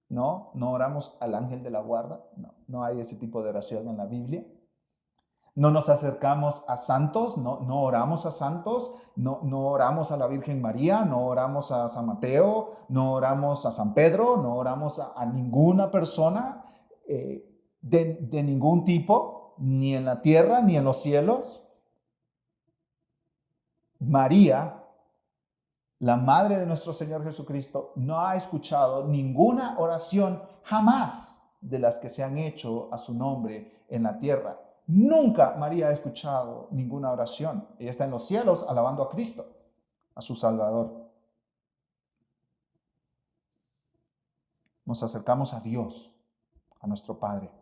no oramos al ángel de la guarda, no hay ese tipo de oración en la Biblia. No nos acercamos a santos, no oramos a santos, no oramos a la Virgen María, no oramos a San Mateo, no oramos a San Pedro, no oramos a ninguna persona de ningún tipo, ni en la tierra ni en los cielos. María, la madre de nuestro Señor Jesucristo, no ha escuchado ninguna oración jamás de las que se han hecho a su nombre en la tierra. Nunca María ha escuchado ninguna oración. Ella está en los cielos alabando a Cristo, a su Salvador. Nos acercamos a Dios, a nuestro Padre.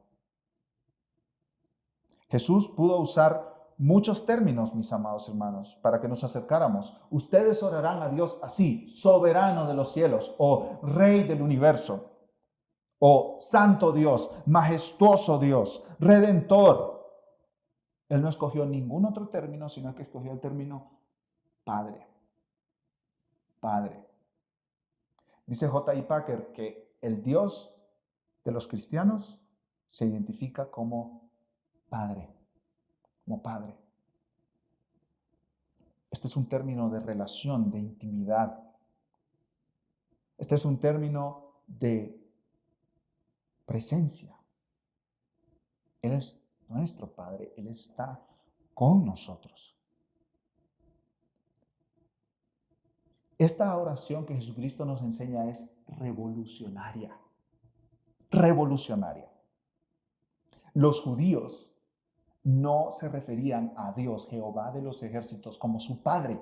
Jesús pudo usar muchos términos, mis amados hermanos, para que nos acercáramos. Ustedes orarán a Dios así, soberano de los cielos, o Rey del universo, o Santo Dios, majestuoso Dios, Redentor. Él no escogió ningún otro término, sino que escogió el término Padre. Padre. Dice J.I. Packer que el Dios de los cristianos se identifica como Padre, como Padre. Este es un término de relación, de intimidad. Este es un término de presencia. Él es nuestro Padre, Él está con nosotros. Esta oración que Jesucristo nos enseña es revolucionaria. Revolucionaria. Los judíos no se referían a Dios, Jehová de los ejércitos, como su Padre.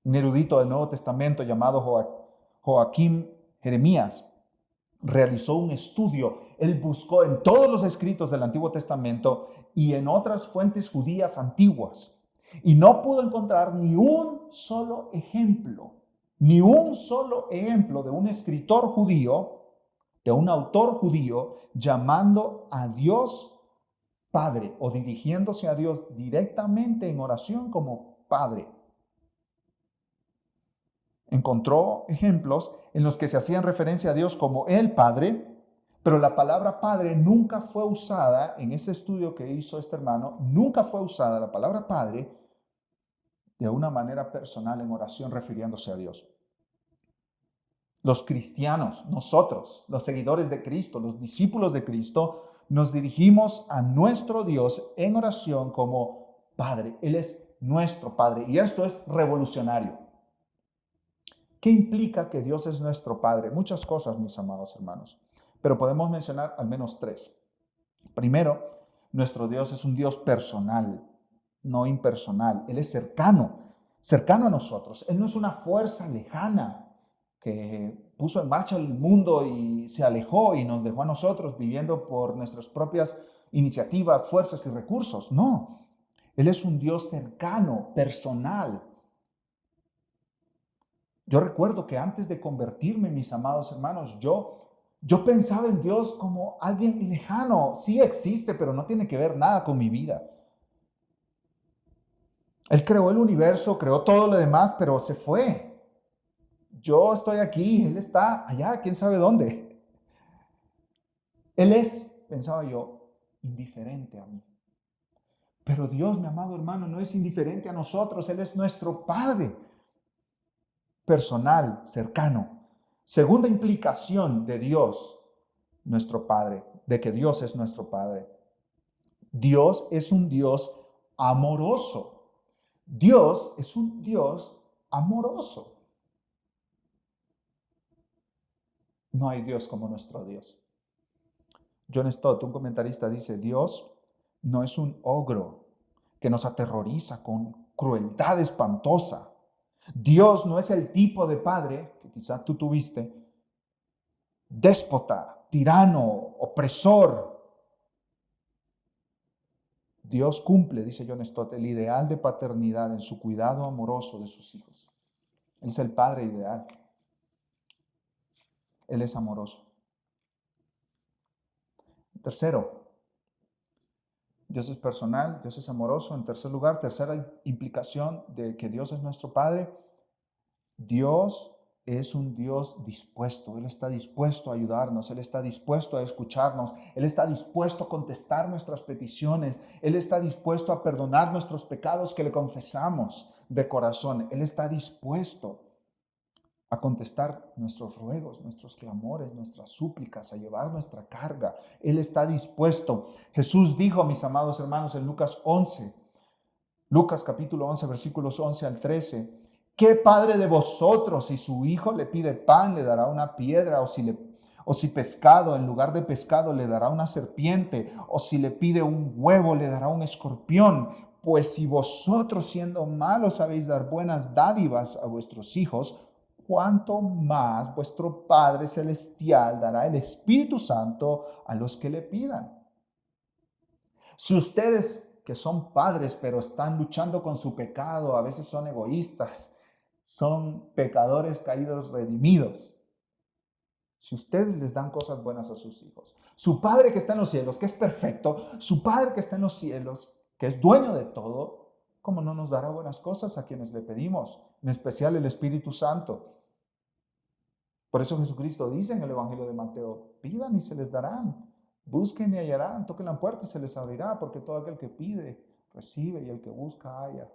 Un erudito del Nuevo Testamento llamado Joaquín Jeremías realizó un estudio. Él buscó en todos los escritos del Antiguo Testamento y en otras fuentes judías antiguas y no pudo encontrar ni un solo ejemplo de un escritor judío, de un autor judío, llamando a Dios Padre o dirigiéndose a Dios directamente en oración como Padre. Encontró ejemplos en los que se hacían referencia a Dios como el Padre, pero la palabra Padre nunca fue usada, en ese estudio que hizo este hermano, nunca fue usada la palabra Padre de una manera personal en oración refiriéndose a Dios. Los cristianos, nosotros, los seguidores de Cristo, los discípulos de Cristo, nos dirigimos a nuestro Dios en oración como Padre. Él es nuestro Padre y esto es revolucionario. ¿Qué implica que Dios es nuestro Padre? Muchas cosas, mis amados hermanos, pero podemos mencionar al menos tres. Primero, nuestro Dios es un Dios personal, no impersonal. Él es cercano a nosotros. Él no es una fuerza lejana que puso en marcha el mundo y se alejó y nos dejó a nosotros viviendo por nuestras propias iniciativas, fuerzas y recursos. No, Él es un Dios cercano, personal. Yo recuerdo que antes de convertirme, mis amados hermanos, yo pensaba en Dios como alguien lejano. Sí existe, pero no tiene que ver nada con mi vida. Él creó el universo, creó todo lo demás, pero se fue. Yo estoy aquí, Él está allá, quién sabe dónde. Él es, pensaba yo, indiferente a mí. Pero Dios, mi amado hermano, no es indiferente a nosotros. Él es nuestro Padre personal, cercano. Segunda implicación de Dios, nuestro Padre, de que Dios es nuestro Padre. Dios es un Dios amoroso. Dios es un Dios amoroso. No hay Dios como nuestro Dios. John Stott, un comentarista, dice: Dios no es un ogro que nos aterroriza con crueldad espantosa. Dios no es el tipo de padre que quizás tú tuviste, déspota, tirano, opresor. Dios cumple, dice John Stott, el ideal de paternidad en su cuidado amoroso de sus hijos. Él es el padre ideal. Él es amoroso. Tercero, Dios es personal, Dios es amoroso. En tercer lugar, tercera implicación de que Dios es nuestro Padre, Dios es un Dios dispuesto. Él está dispuesto a ayudarnos, Él está dispuesto a escucharnos, Él está dispuesto a contestar nuestras peticiones, Él está dispuesto a perdonar nuestros pecados que le confesamos de corazón. Él está dispuesto a contestar nuestros ruegos, nuestros clamores, nuestras súplicas, a llevar nuestra carga. Él está dispuesto. Jesús dijo, mis amados hermanos, en Lucas capítulo 11, versículos 11 al 13, ¿qué padre de vosotros, si su hijo le pide pan, le dará una piedra? O si pescado, en lugar de pescado, le dará una serpiente? O si le pide un huevo, le dará un escorpión. Pues si vosotros, siendo malos, sabéis dar buenas dádivas a vuestros hijos, cuánto más vuestro Padre Celestial dará el Espíritu Santo a los que le pidan. Si ustedes, que son padres pero están luchando con su pecado, a veces son egoístas, son pecadores caídos redimidos, si ustedes les dan cosas buenas a sus hijos, su Padre que está en los cielos, que es perfecto, su Padre que está en los cielos, que es dueño de todo, ¿cómo no nos dará buenas cosas a quienes le pedimos? En especial el Espíritu Santo. Por eso Jesucristo dice en el Evangelio de Mateo, pidan y se les darán. Busquen y hallarán, toquen la puerta y se les abrirá, porque todo aquel que pide, recibe, y el que busca, halla.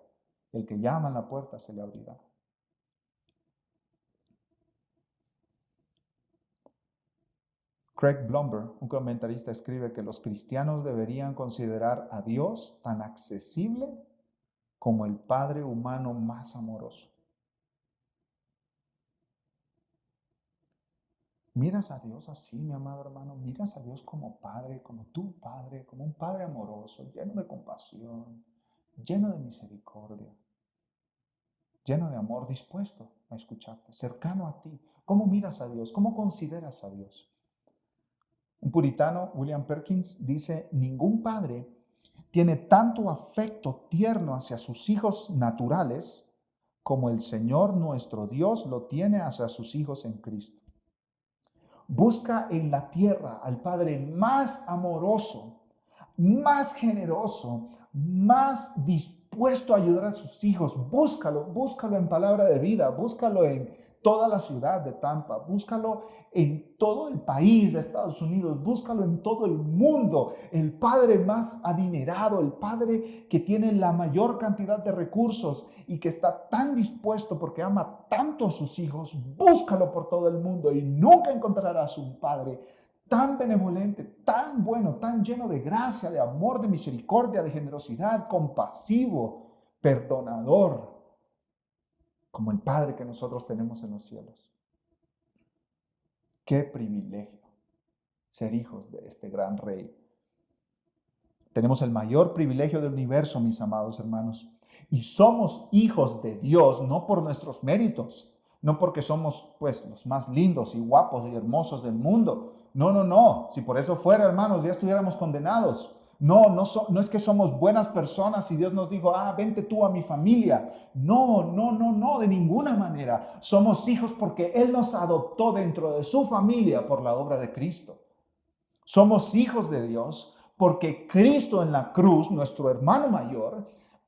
El que llama en la puerta se le abrirá. Craig Blomberg, un comentarista, escribe que los cristianos deberían considerar a Dios tan accesible como el Padre humano más amoroso. ¿Miras a Dios así, mi amado hermano? ¿Miras a Dios como Padre, como tu Padre, como un Padre amoroso, lleno de compasión, lleno de misericordia, lleno de amor, dispuesto a escucharte, cercano a ti? ¿Cómo miras a Dios? ¿Cómo consideras a Dios? Un puritano, William Perkins, dice: ningún padre tiene tanto afecto tierno hacia sus hijos naturales como el Señor nuestro Dios lo tiene hacia sus hijos en Cristo. Busca en la tierra al Padre más amoroso, más generoso, más dispuesto a ayudar a sus hijos. Búscalo en Palabra de Vida, búscalo en toda la ciudad de Tampa, búscalo en todo el país de Estados Unidos, búscalo en todo el mundo. El Padre más adinerado, el Padre que tiene la mayor cantidad de recursos y que está tan dispuesto porque ama tanto a sus hijos, búscalo por todo el mundo y nunca encontrarás un Padre tan benevolente, tan bueno, tan lleno de gracia, de amor, de misericordia, de generosidad, compasivo, perdonador, como el Padre que nosotros tenemos en los cielos. Qué privilegio ser hijos de este gran Rey. Tenemos el mayor privilegio del universo, mis amados hermanos, y somos hijos de Dios no por nuestros méritos, no porque somos los más lindos y guapos y hermosos del mundo. No. Si por eso fuera, hermanos, ya estuviéramos condenados. No es que somos buenas personas y Dios nos dijo: vente tú a mi familia. No, de ninguna manera. Somos hijos porque Él nos adoptó dentro de su familia por la obra de Cristo. Somos hijos de Dios porque Cristo en la cruz, nuestro hermano mayor,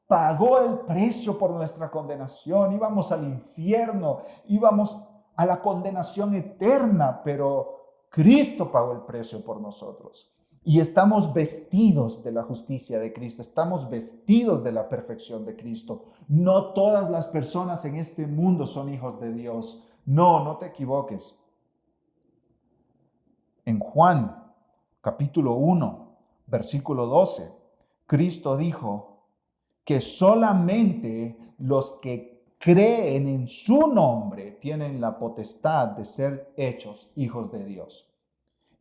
pagó el precio por nuestra condenación. Íbamos al infierno, íbamos a la condenación eterna, pero Cristo pagó el precio por nosotros. Y estamos vestidos de la justicia de Cristo, estamos vestidos de la perfección de Cristo. No todas las personas en este mundo son hijos de Dios. No te equivoques. En Juan, capítulo 1, versículo 12, Cristo dijo que solamente los que creen en su nombre tienen la potestad de ser hechos hijos de Dios.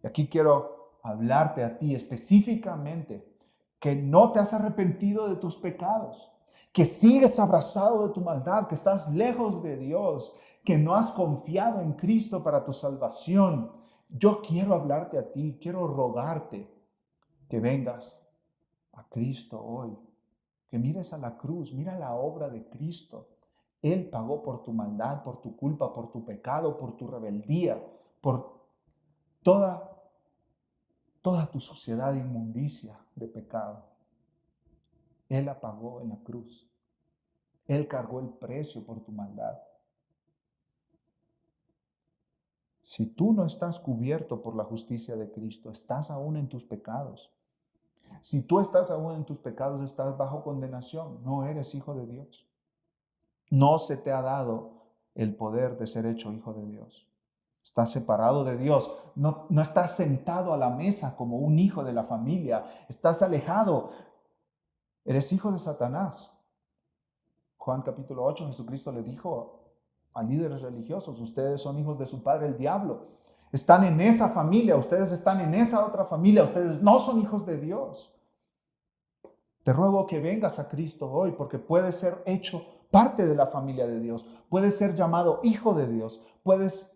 Y aquí quiero hablarte a ti específicamente que no te has arrepentido de tus pecados, que sigues abrazado de tu maldad, que estás lejos de Dios, que no has confiado en Cristo para tu salvación. Yo quiero hablarte a ti, quiero rogarte que vengas a Cristo hoy, que mires a la cruz, mira la obra de Cristo. Él pagó por tu maldad, por tu culpa, por tu pecado, por tu rebeldía, por toda tu suciedad e inmundicia de pecado. Él la pagó en la cruz. Él cargó el precio por tu maldad. Si tú no estás cubierto por la justicia de Cristo, estás aún en tus pecados. Si tú estás aún en tus pecados, estás bajo condenación. No eres hijo de Dios. No se te ha dado el poder de ser hecho hijo de Dios. Estás separado de Dios. No estás sentado a la mesa como un hijo de la familia. Estás alejado. Eres hijo de Satanás. Juan capítulo 8, Jesucristo le dijo a líderes religiosos: ustedes son hijos de su padre el diablo. Están en esa familia, ustedes están en esa otra familia, ustedes no son hijos de Dios. Te ruego que vengas a Cristo hoy, porque puedes ser hecho parte de la familia de Dios. Puedes ser llamado hijo de Dios. Puedes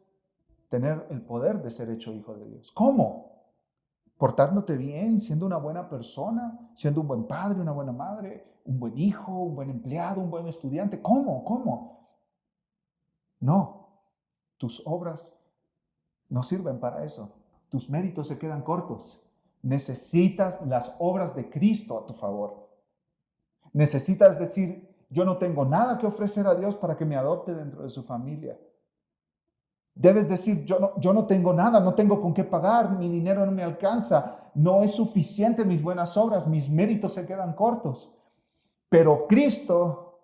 tener el poder de ser hecho hijo de Dios. ¿Cómo? Portándote bien, siendo una buena persona, siendo un buen padre, una buena madre, un buen hijo, un buen empleado, un buen estudiante. ¿Cómo? No, tus obras no sirven para eso. Tus méritos se quedan cortos. Necesitas las obras de Cristo a tu favor. Necesitas decir: yo no tengo nada que ofrecer a Dios para que me adopte dentro de su familia. Debes decir, yo no tengo nada, no tengo con qué pagar, mi dinero no me alcanza, no es suficiente mis buenas obras, mis méritos se quedan cortos. Pero Cristo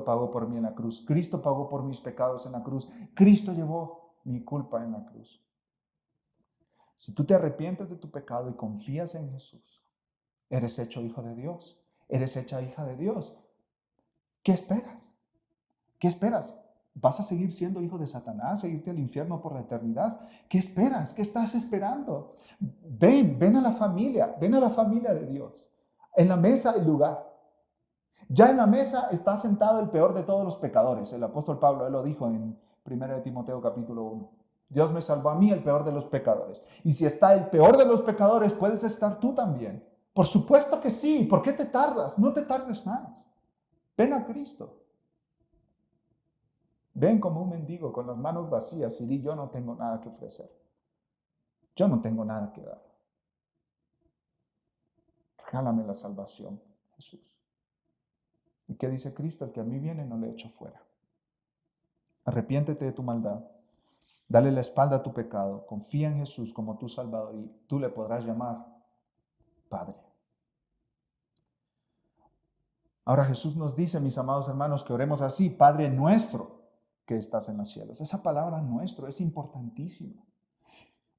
pagó por mí en la cruz, Cristo pagó por mis pecados en la cruz, Cristo llevó mi culpa en la cruz. Si tú te arrepientes de tu pecado y confías en Jesús, eres hecho hijo de Dios, eres hecha hija de Dios. ¿Qué esperas? ¿Qué esperas? ¿Vas a seguir siendo hijo de Satanás, a irte al infierno por la eternidad? ¿Qué esperas? ¿Qué estás esperando? Ven a la familia de Dios. En la mesa hay lugar. Ya en la mesa está sentado el peor de todos los pecadores. El apóstol Pablo, él lo dijo en 1 Timoteo capítulo 1. Dios me salvó a mí, el peor de los pecadores. Y si está el peor de los pecadores, puedes estar tú también. Por supuesto que sí. ¿Por qué te tardas? No te tardes más. Ven a Cristo. Ven como un mendigo con las manos vacías y di, yo no tengo nada que ofrecer. Yo no tengo nada que dar. Regálame la salvación, Jesús. ¿Y qué dice Cristo? El que a mí viene no le echo fuera. Arrepiéntete de tu maldad. Dale la espalda a tu pecado. Confía en Jesús como tu Salvador y tú le podrás llamar Padre. Ahora Jesús nos dice, mis amados hermanos, que oremos así: Padre nuestro que estás en los cielos. Esa palabra nuestro es importantísima.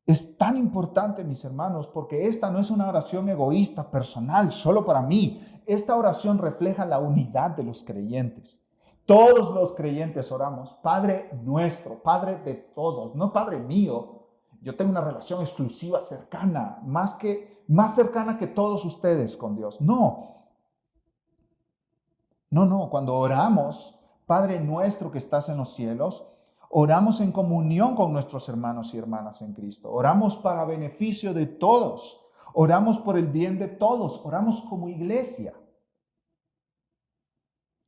Es tan importante, mis hermanos, porque esta no es una oración egoísta, personal, solo para mí. Esta oración refleja la unidad de los creyentes. Todos los creyentes oramos, Padre nuestro, Padre de todos, no Padre mío. Yo tengo una relación exclusiva, cercana, más cercana que todos ustedes con Dios. No, cuando oramos, Padre nuestro que estás en los cielos, oramos en comunión con nuestros hermanos y hermanas en Cristo. Oramos para beneficio de todos. Oramos por el bien de todos. Oramos como iglesia.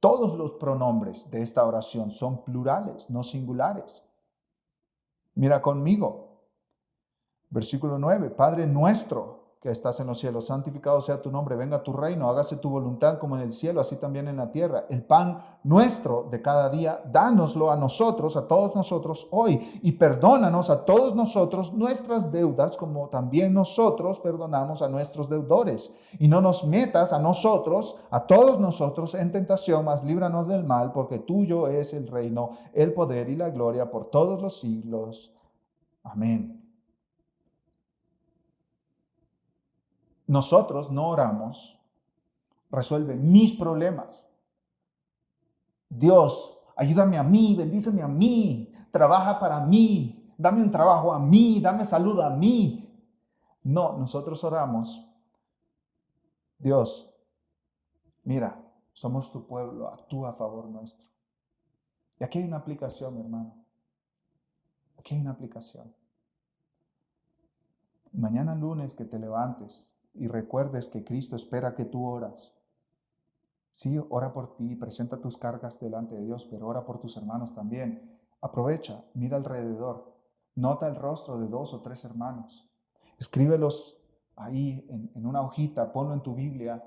Todos los pronombres de esta oración son plurales, no singulares. Mira conmigo. Versículo 9. Padre nuestro que estás en los cielos, santificado sea tu nombre, venga tu reino, hágase tu voluntad como en el cielo, así también en la tierra. El pan nuestro de cada día, dánoslo a nosotros, a todos nosotros hoy, y perdónanos a todos nosotros nuestras deudas, como también nosotros perdonamos a nuestros deudores. Y no nos metas a nosotros, a todos nosotros, en tentación, mas líbranos del mal, porque tuyo es el reino, el poder y la gloria por todos los siglos. Amén. Nosotros no oramos, resuelve mis problemas. Dios, ayúdame a mí, bendíceme a mí, trabaja para mí, dame un trabajo a mí, dame salud a mí. No, nosotros oramos, Dios, mira, somos tu pueblo, actúa a favor nuestro. Y aquí hay una aplicación, mi hermano. Aquí hay una aplicación. Mañana lunes que te levantes y recuerdes que Cristo espera que tú oras. Sí, ora por ti, presenta tus cargas delante de Dios, pero ora por tus hermanos también. Aprovecha, mira alrededor, nota el rostro de 2 o 3 hermanos. Escríbelos ahí en una hojita, ponlo en tu Biblia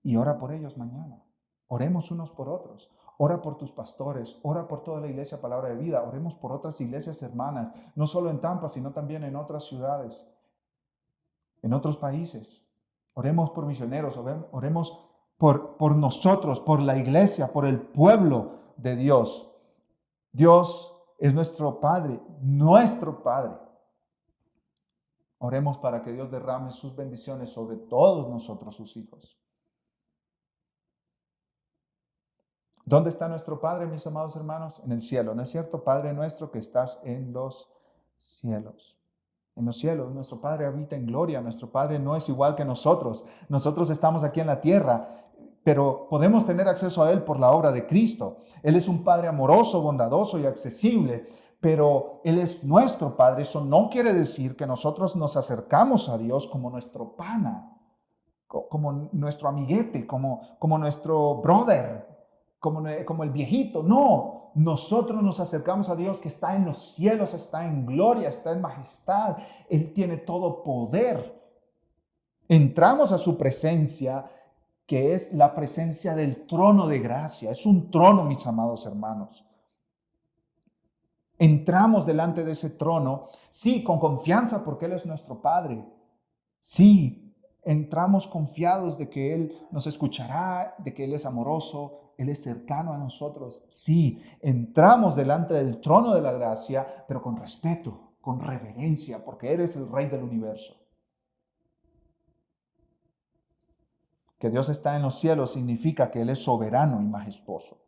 y ora por ellos mañana. Oremos unos por otros. Ora por tus pastores, ora por toda la iglesia Palabra de Vida, oremos por otras iglesias hermanas, no solo en Tampa, sino también en otras ciudades, en otros países. Oremos por misioneros, oremos por nosotros, por la iglesia, por el pueblo de Dios. Dios es nuestro Padre, nuestro Padre. Oremos para que Dios derrame sus bendiciones sobre todos nosotros, sus hijos. ¿Dónde está nuestro Padre, mis amados hermanos? En el cielo, ¿no es cierto? Padre nuestro que estás en los cielos. En los cielos, nuestro Padre habita en gloria. Nuestro Padre no es igual que nosotros. Nosotros estamos aquí en la tierra, pero podemos tener acceso a Él por la obra de Cristo. Él es un Padre amoroso, bondadoso y accesible, pero Él es nuestro Padre. Eso no quiere decir que nosotros nos acercamos a Dios como nuestro pana, como nuestro amiguete, como nuestro brother, como el viejito. No, nosotros nos acercamos a Dios que está en los cielos, está en gloria, está en majestad. Él tiene todo poder. Entramos a su presencia, que es la presencia del trono de gracia. Es un trono, mis amados hermanos. Entramos delante de ese trono, sí, con confianza porque Él es nuestro Padre. Sí, entramos confiados de que Él nos escuchará, de que Él es amoroso, Él es cercano a nosotros. Sí, entramos delante del trono de la gracia, pero con respeto, con reverencia, porque eres el Rey del universo. Que Dios está en los cielos significa que Él es soberano y majestuoso.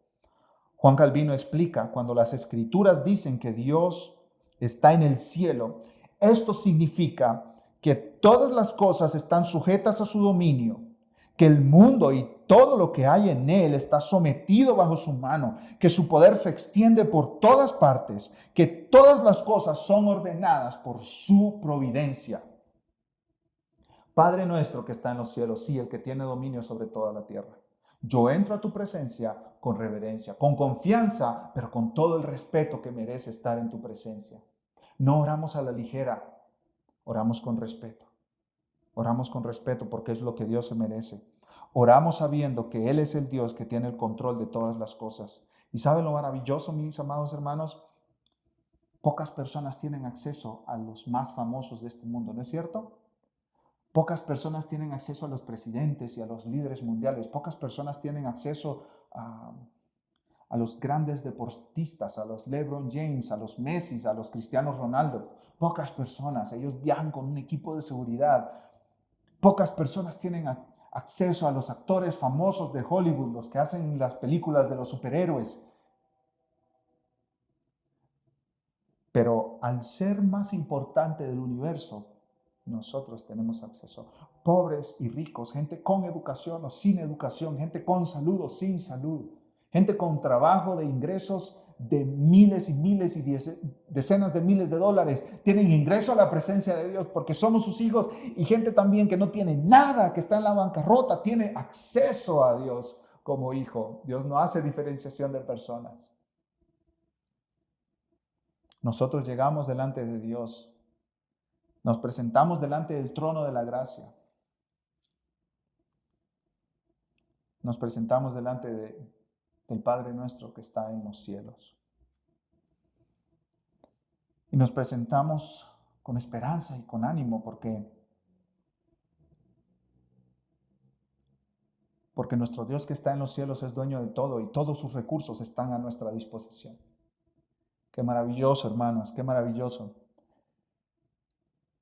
Juan Calvino explica, cuando las escrituras dicen que Dios está en el cielo, esto significa que todas las cosas están sujetas a su dominio, que el mundo y todo lo que hay en él está sometido bajo su mano, que su poder se extiende por todas partes, que todas las cosas son ordenadas por su providencia. Padre nuestro que está en los cielos, sí, el que tiene dominio sobre toda la tierra. Yo entro a tu presencia con reverencia, con confianza, pero con todo el respeto que merece estar en tu presencia. No oramos a la ligera, oramos con respeto. Oramos con respeto porque es lo que Dios se merece. Oramos sabiendo que Él es el Dios que tiene el control de todas las cosas. ¿Y saben lo maravilloso, mis amados hermanos? Pocas personas tienen acceso a los más famosos de este mundo, ¿no es cierto? Pocas personas tienen acceso a los presidentes y a los líderes mundiales. Pocas personas tienen acceso a los grandes deportistas, a los LeBron James, a los Messi, a los Cristianos Ronaldo. Pocas personas, ellos viajan con un equipo de seguridad. Pocas personas tienen acceso a los actores famosos de Hollywood, los que hacen las películas de los superhéroes. Pero al ser más importante del universo, nosotros tenemos acceso. Pobres y ricos, gente con educación o sin educación, gente con salud o sin salud, gente con trabajo de ingresos de miles y miles y decenas de miles de dólares, tienen ingreso a la presencia de Dios porque somos sus hijos, y gente también que no tiene nada, que está en la bancarrota, tiene acceso a Dios como hijo. Dios no hace diferenciación de personas. Nosotros llegamos delante de Dios. Nos presentamos delante del trono de la gracia. Nos presentamos delante del Padre nuestro que está en los cielos. Y nos presentamos con esperanza y con ánimo porque nuestro Dios que está en los cielos es dueño de todo y todos sus recursos están a nuestra disposición. Qué maravilloso, hermanos, qué maravilloso.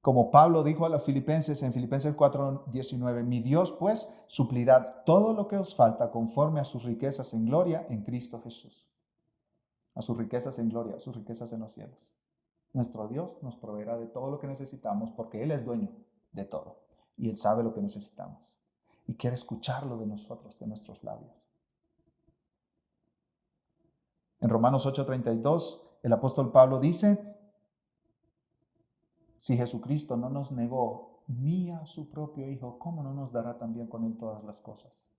Como Pablo dijo a los filipenses en Filipenses 4:19, mi Dios pues suplirá todo lo que os falta conforme a sus riquezas en gloria en Cristo Jesús. A sus riquezas en gloria, a sus riquezas en los cielos. Nuestro Dios nos proveerá de todo lo que necesitamos porque Él es dueño de todo y Él sabe lo que necesitamos y quiere escucharlo de nosotros, de nuestros labios. En Romanos 8:32, el apóstol Pablo dice, si Jesucristo no nos negó ni a su propio Hijo, ¿cómo no nos dará también con Él todas las cosas?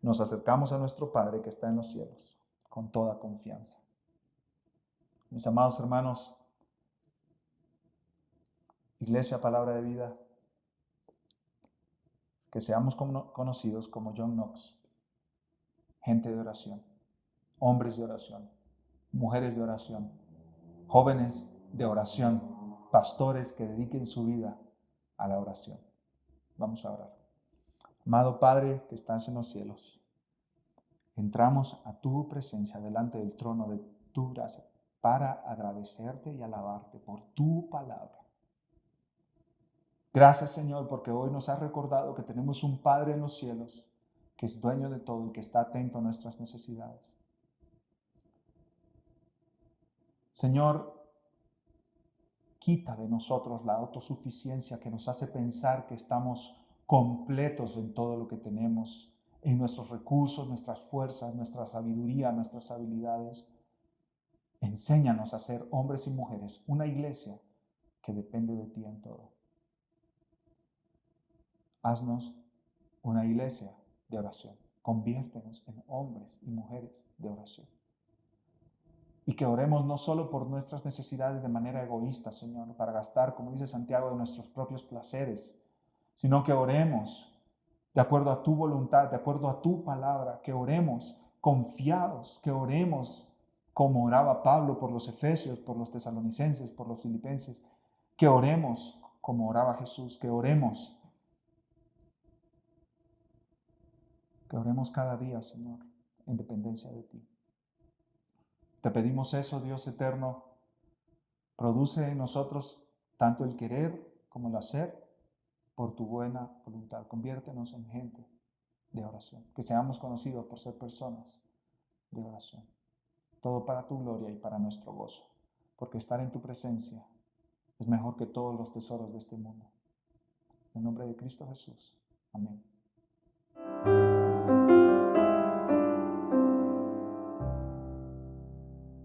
Nos acercamos a nuestro Padre que está en los cielos con toda confianza. Mis amados hermanos, Iglesia Palabra de Vida, que seamos conocidos como John Knox, gente de oración, hombres de oración, mujeres de oración, jóvenes de oración, pastores que dediquen su vida a la oración. Vamos a orar. Amado Padre que estás en los cielos, entramos a tu presencia delante del trono de tu gracia para agradecerte y alabarte por tu palabra. Gracias, Señor, porque hoy nos has recordado que tenemos un Padre en los cielos que es dueño de todo y que está atento a nuestras necesidades. Señor, quita de nosotros la autosuficiencia que nos hace pensar que estamos completos en todo lo que tenemos, en nuestros recursos, nuestras fuerzas, nuestra sabiduría, nuestras habilidades. Enséñanos a ser hombres y mujeres, una iglesia que depende de ti en todo. Haznos una iglesia de oración. Conviértenos en hombres y mujeres de oración. Y que oremos no solo por nuestras necesidades de manera egoísta, Señor, para gastar, como dice Santiago, de nuestros propios placeres, sino que oremos de acuerdo a tu voluntad, de acuerdo a tu palabra, que oremos confiados, que oremos como oraba Pablo por los efesios, por los tesalonicenses, por los filipenses, que oremos como oraba Jesús, que oremos cada día, Señor, en dependencia de ti. Te pedimos eso, Dios eterno, produce en nosotros tanto el querer como el hacer por tu buena voluntad. Conviértenos en gente de oración, que seamos conocidos por ser personas de oración. Todo para tu gloria y para nuestro gozo, porque estar en tu presencia es mejor que todos los tesoros de este mundo. En el nombre de Cristo Jesús. Amén.